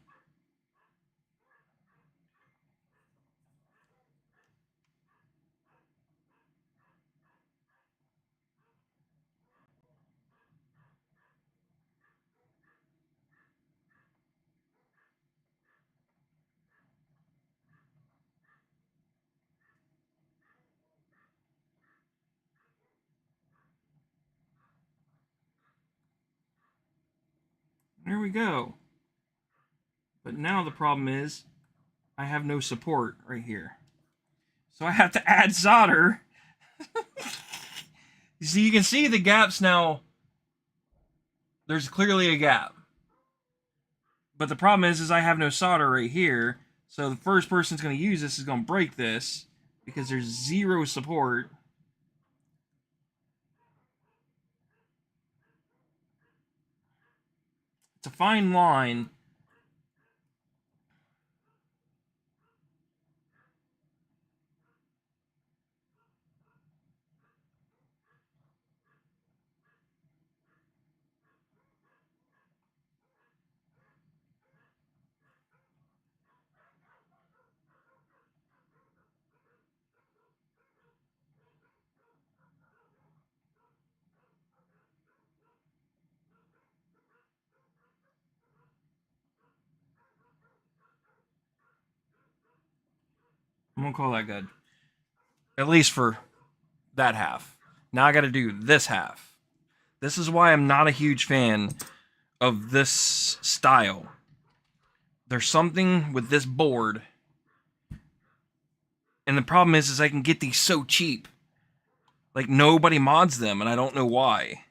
There we go. But now the problem is I have no support right here. So I have to add solder. So you can see the gaps now. There's clearly a gap. But the problem is I have no solder right here. So the first person's going to use this is going to break this because there's zero support. It's a fine line. I'm going to call that good. At least for that half. Now I got to do this half. This is why I'm not a huge fan of this style. There's something with this board. And the problem is I can get these so cheap. Like, nobody mods them, and I don't know why.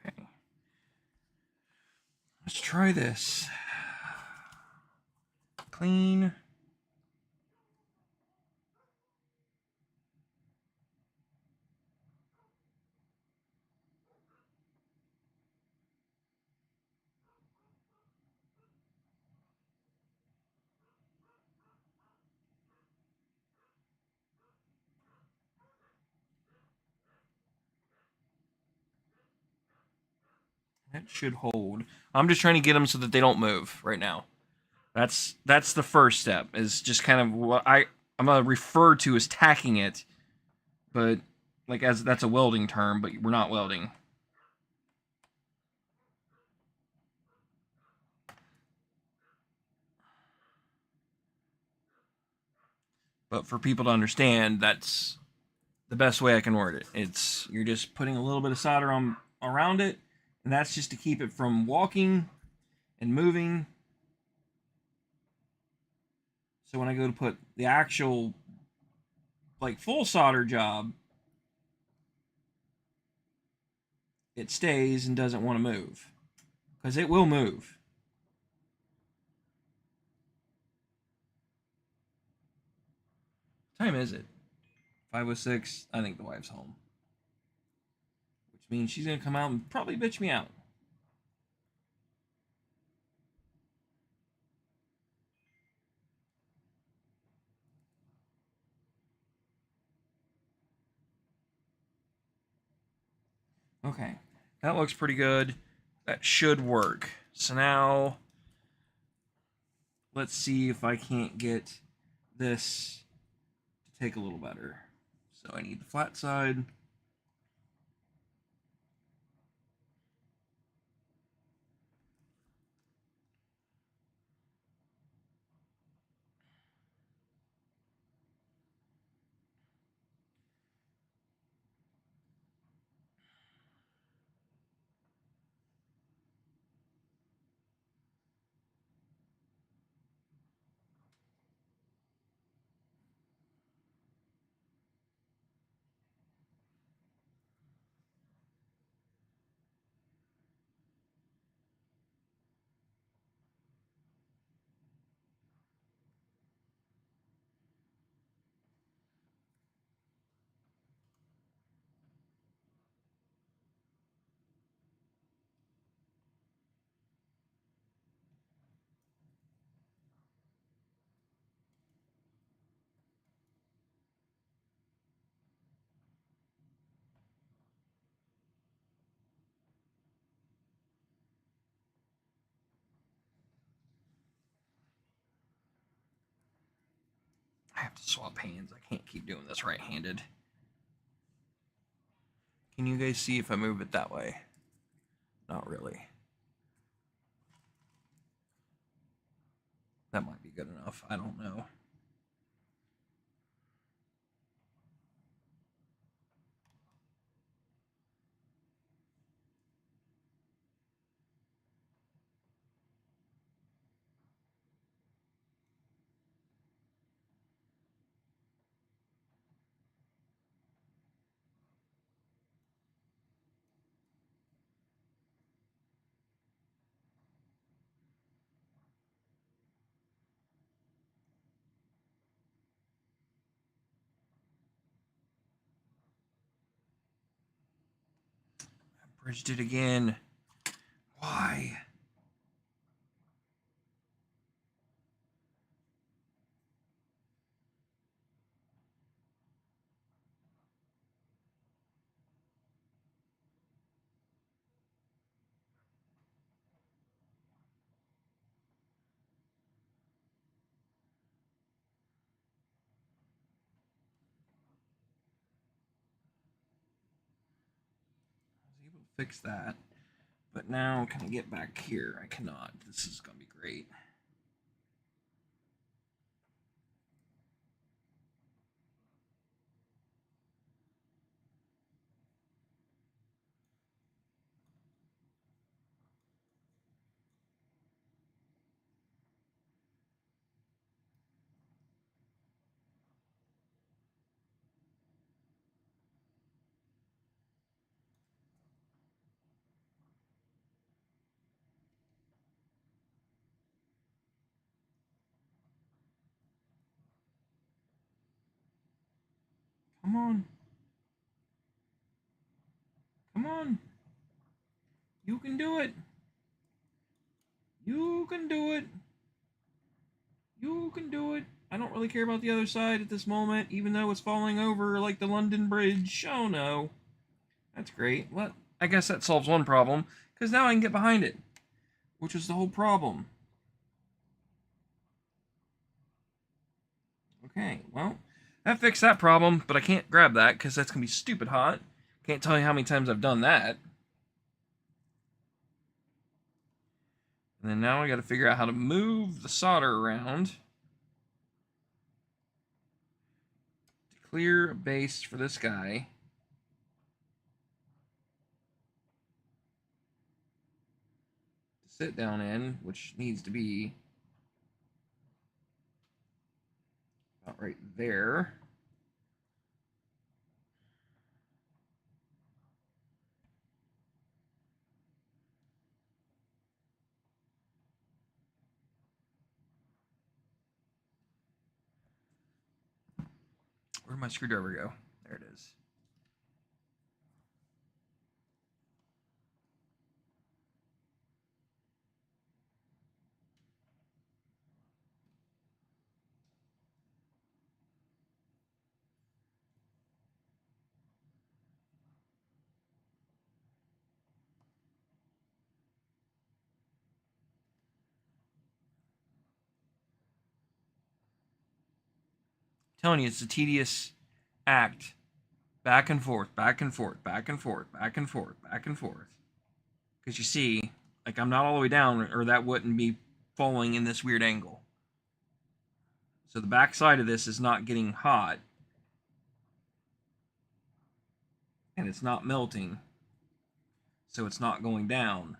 Okay. Let's try this. Clean. That should hold. I'm just trying to get them so that they don't move right now. That's the first step. Is just kind of what I'm gonna refer to as tacking it, but like as that's a welding term, but we're not welding. But for people to understand, that's the best way I can word it. It's you're just putting a little bit of solder on around it, and that's just to keep it from walking and moving. So when I go to put the actual like full solder job, it stays and doesn't want to move because it will move. What time is it? 5:06. I think the wife's home, which means she's gonna come out and probably bitch me out. Okay, that looks pretty good. That should work. So now let's see if I can't get this to take a little better. So I need the flat side. I have to swap hands. I can't keep doing this right-handed. Can you guys see if I move it that way? Not really. That might be good enough. I don't know. I bridged it again. Why? I was able to fix that. But now, can I get back here? I cannot. This is going to be great. Come on. Come on. You can do it. You can do it. You can do it. I don't really care about the other side at this moment, even though it's falling over like the London Bridge. Oh no. That's great. Well, I guess that solves one problem, because now I can get behind it, which was the whole problem. Okay, well, that fixed that problem, but I can't grab that because that's going to be stupid hot. Can't tell you how many times I've done that. And then now I got to figure out how to move the solder around to clear a base for this guy. To sit down in, which needs to be about right there. Where'd my screwdriver go? There it is. I'm telling you, it's a tedious act. Back and forth, back and forth, back and forth, back and forth, back and forth. Because you see, like I'm not all the way down, or that wouldn't be falling in this weird angle. So the back side of this is not getting hot, and it's not melting, so it's not going down.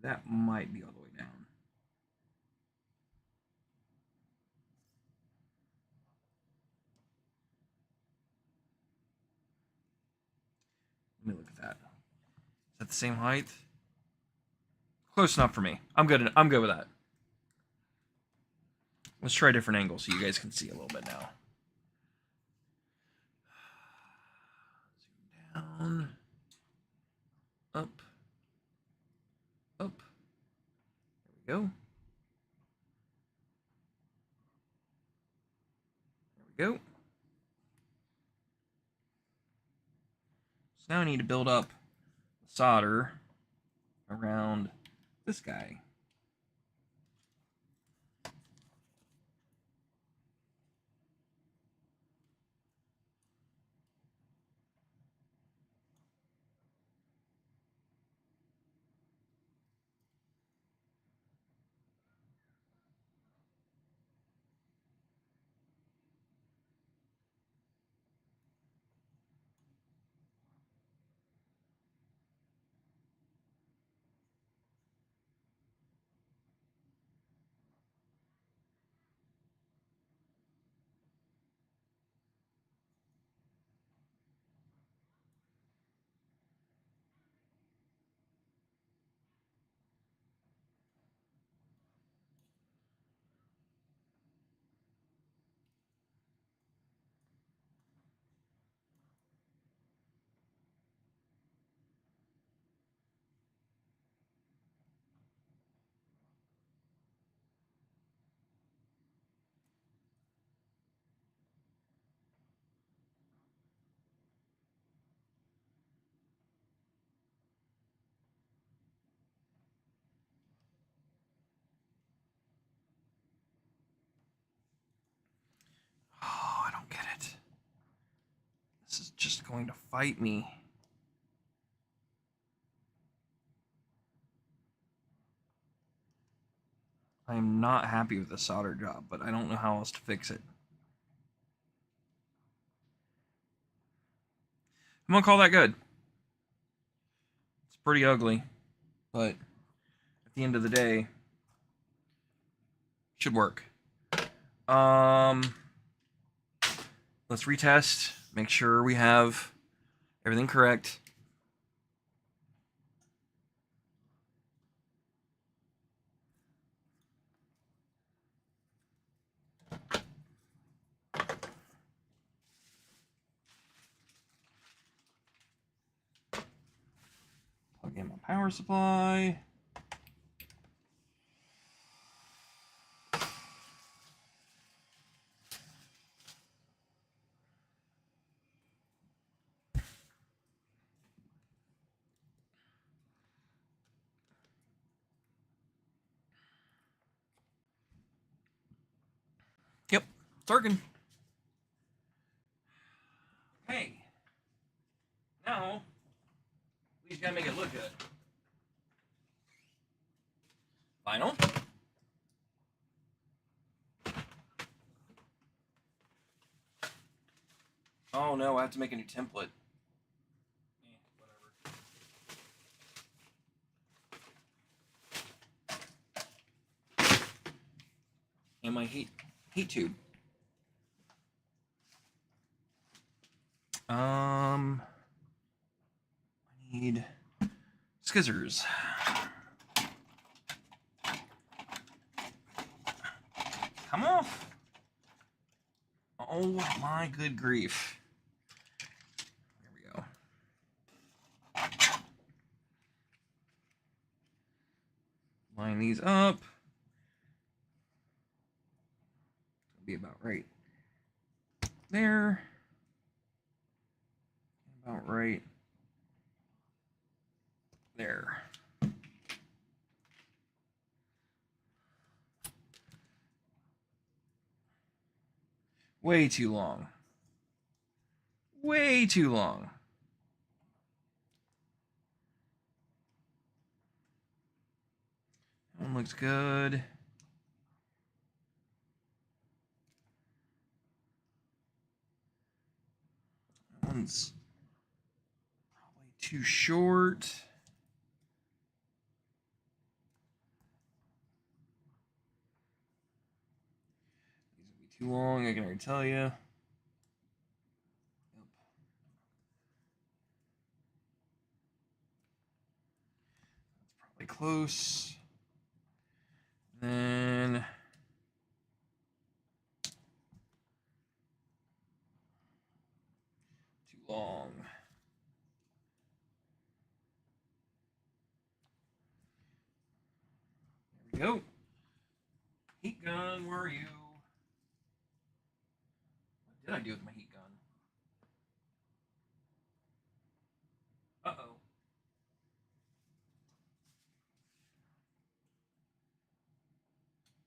That might be all the way down. Let me look at that. Is that the same height? Close enough for me. I'm good. I'm good with that. Let's try a different angle so you guys can see a little bit now. Zoom down. Up. Up. There we go. There we go. So now I need to build up solder around this guy. going to fight me. I am not happy with the solder job, but I don't know how else to fix it. I'm gonna call that good. It's pretty ugly, but at the end of the day, should work. Let's retest, make sure we have everything correct. Plug in my power supply. Yep, it's working. Hey, now we just gotta make it look good. Vinyl. Oh no, I have to make a new template. Whatever. And my heat tube. I need scissors. Come off. Oh my good grief. There we go. Line these up. It'll be about right there. About right there. Way too long. Way too long. That one looks good. That one's probably too short. These will be too long, I can already tell you. That's probably close. Then too long. There we go. Heat gun, where are you? What did I do with my heat gun? Uh-oh.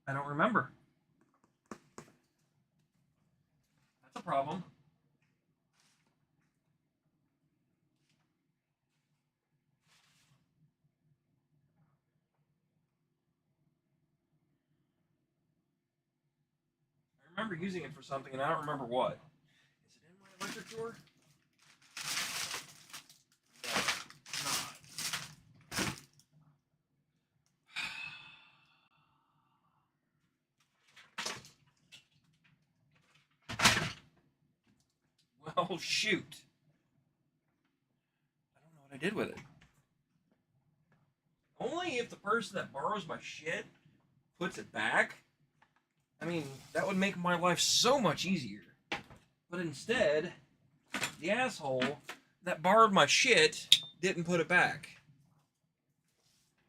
I don't remember. That's a problem. I remember using it for something, and I don't remember what. Is it in my electric drawer? Well, shoot. I don't know what I did with it. Only if the person that borrows my shit puts it back. I mean, that would make my life so much easier. But instead, the asshole that borrowed my shit didn't put it back.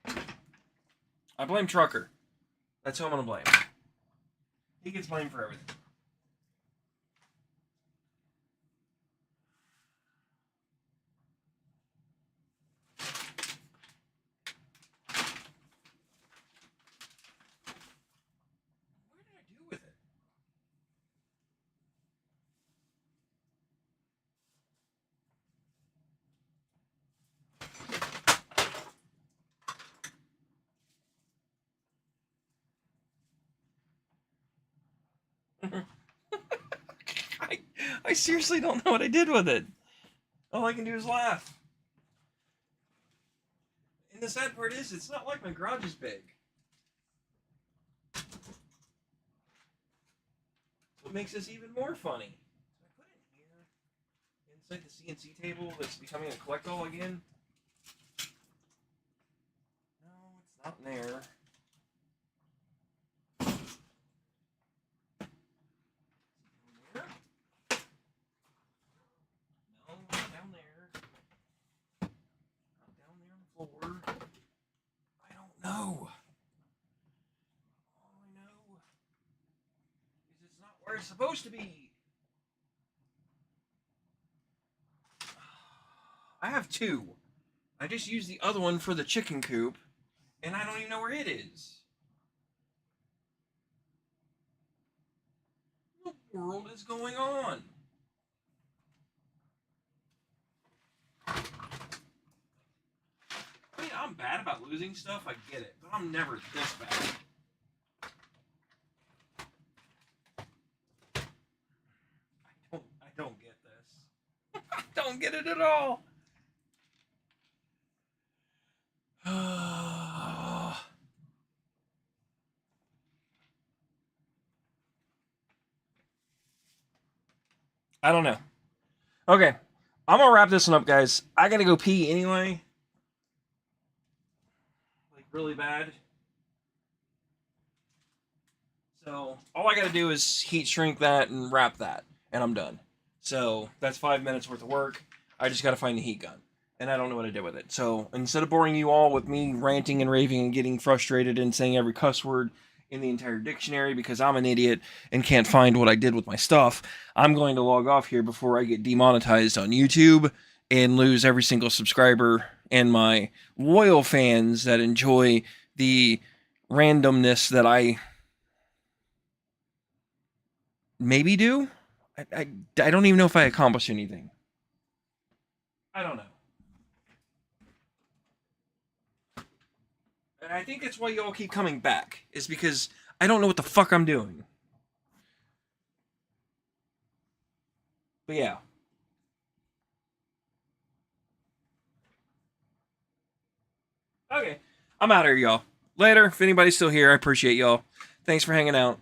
I blame Trucker. That's who I'm gonna blame. He gets blamed for everything. What did I do with it? I seriously don't know what I did with it. All I can do is laugh. And the sad part is, it's not like my garage is big. What makes this even more funny? Did I put it here? Inside the CNC table that's becoming a collectible again? No, it's not in there. No, not down there. Not down there on the floor. I don't know. All I know is it's not where it's supposed to be. I have two. I just used the other one for the chicken coop, and I don't even know where it is. What the world is going on? I mean, I'm bad about losing stuff, I get it, but I'm never this bad. I don't get this. I don't get it at all. I don't know. Okay, I'm gonna wrap this one up, guys. I gotta go pee anyway. Like, really bad. So, all I gotta do is heat shrink that and wrap that, and I'm done. So, that's 5 minutes worth of work. I just gotta find the heat gun. And I don't know what I did with it. So, instead of boring you all with me ranting and raving and getting frustrated and saying every cuss word in the entire dictionary because I'm an idiot and can't find what I did with my stuff, I'm going to log off here before I get demonetized on YouTube and lose every single subscriber and my loyal fans that enjoy the randomness that I maybe do. I don't even know if I accomplished anything. I don't know. And I think that's why y'all keep coming back, is because I don't know what the fuck I'm doing. But yeah. Okay. I'm out of here, y'all. Later. If anybody's still here, I appreciate y'all. Thanks for hanging out.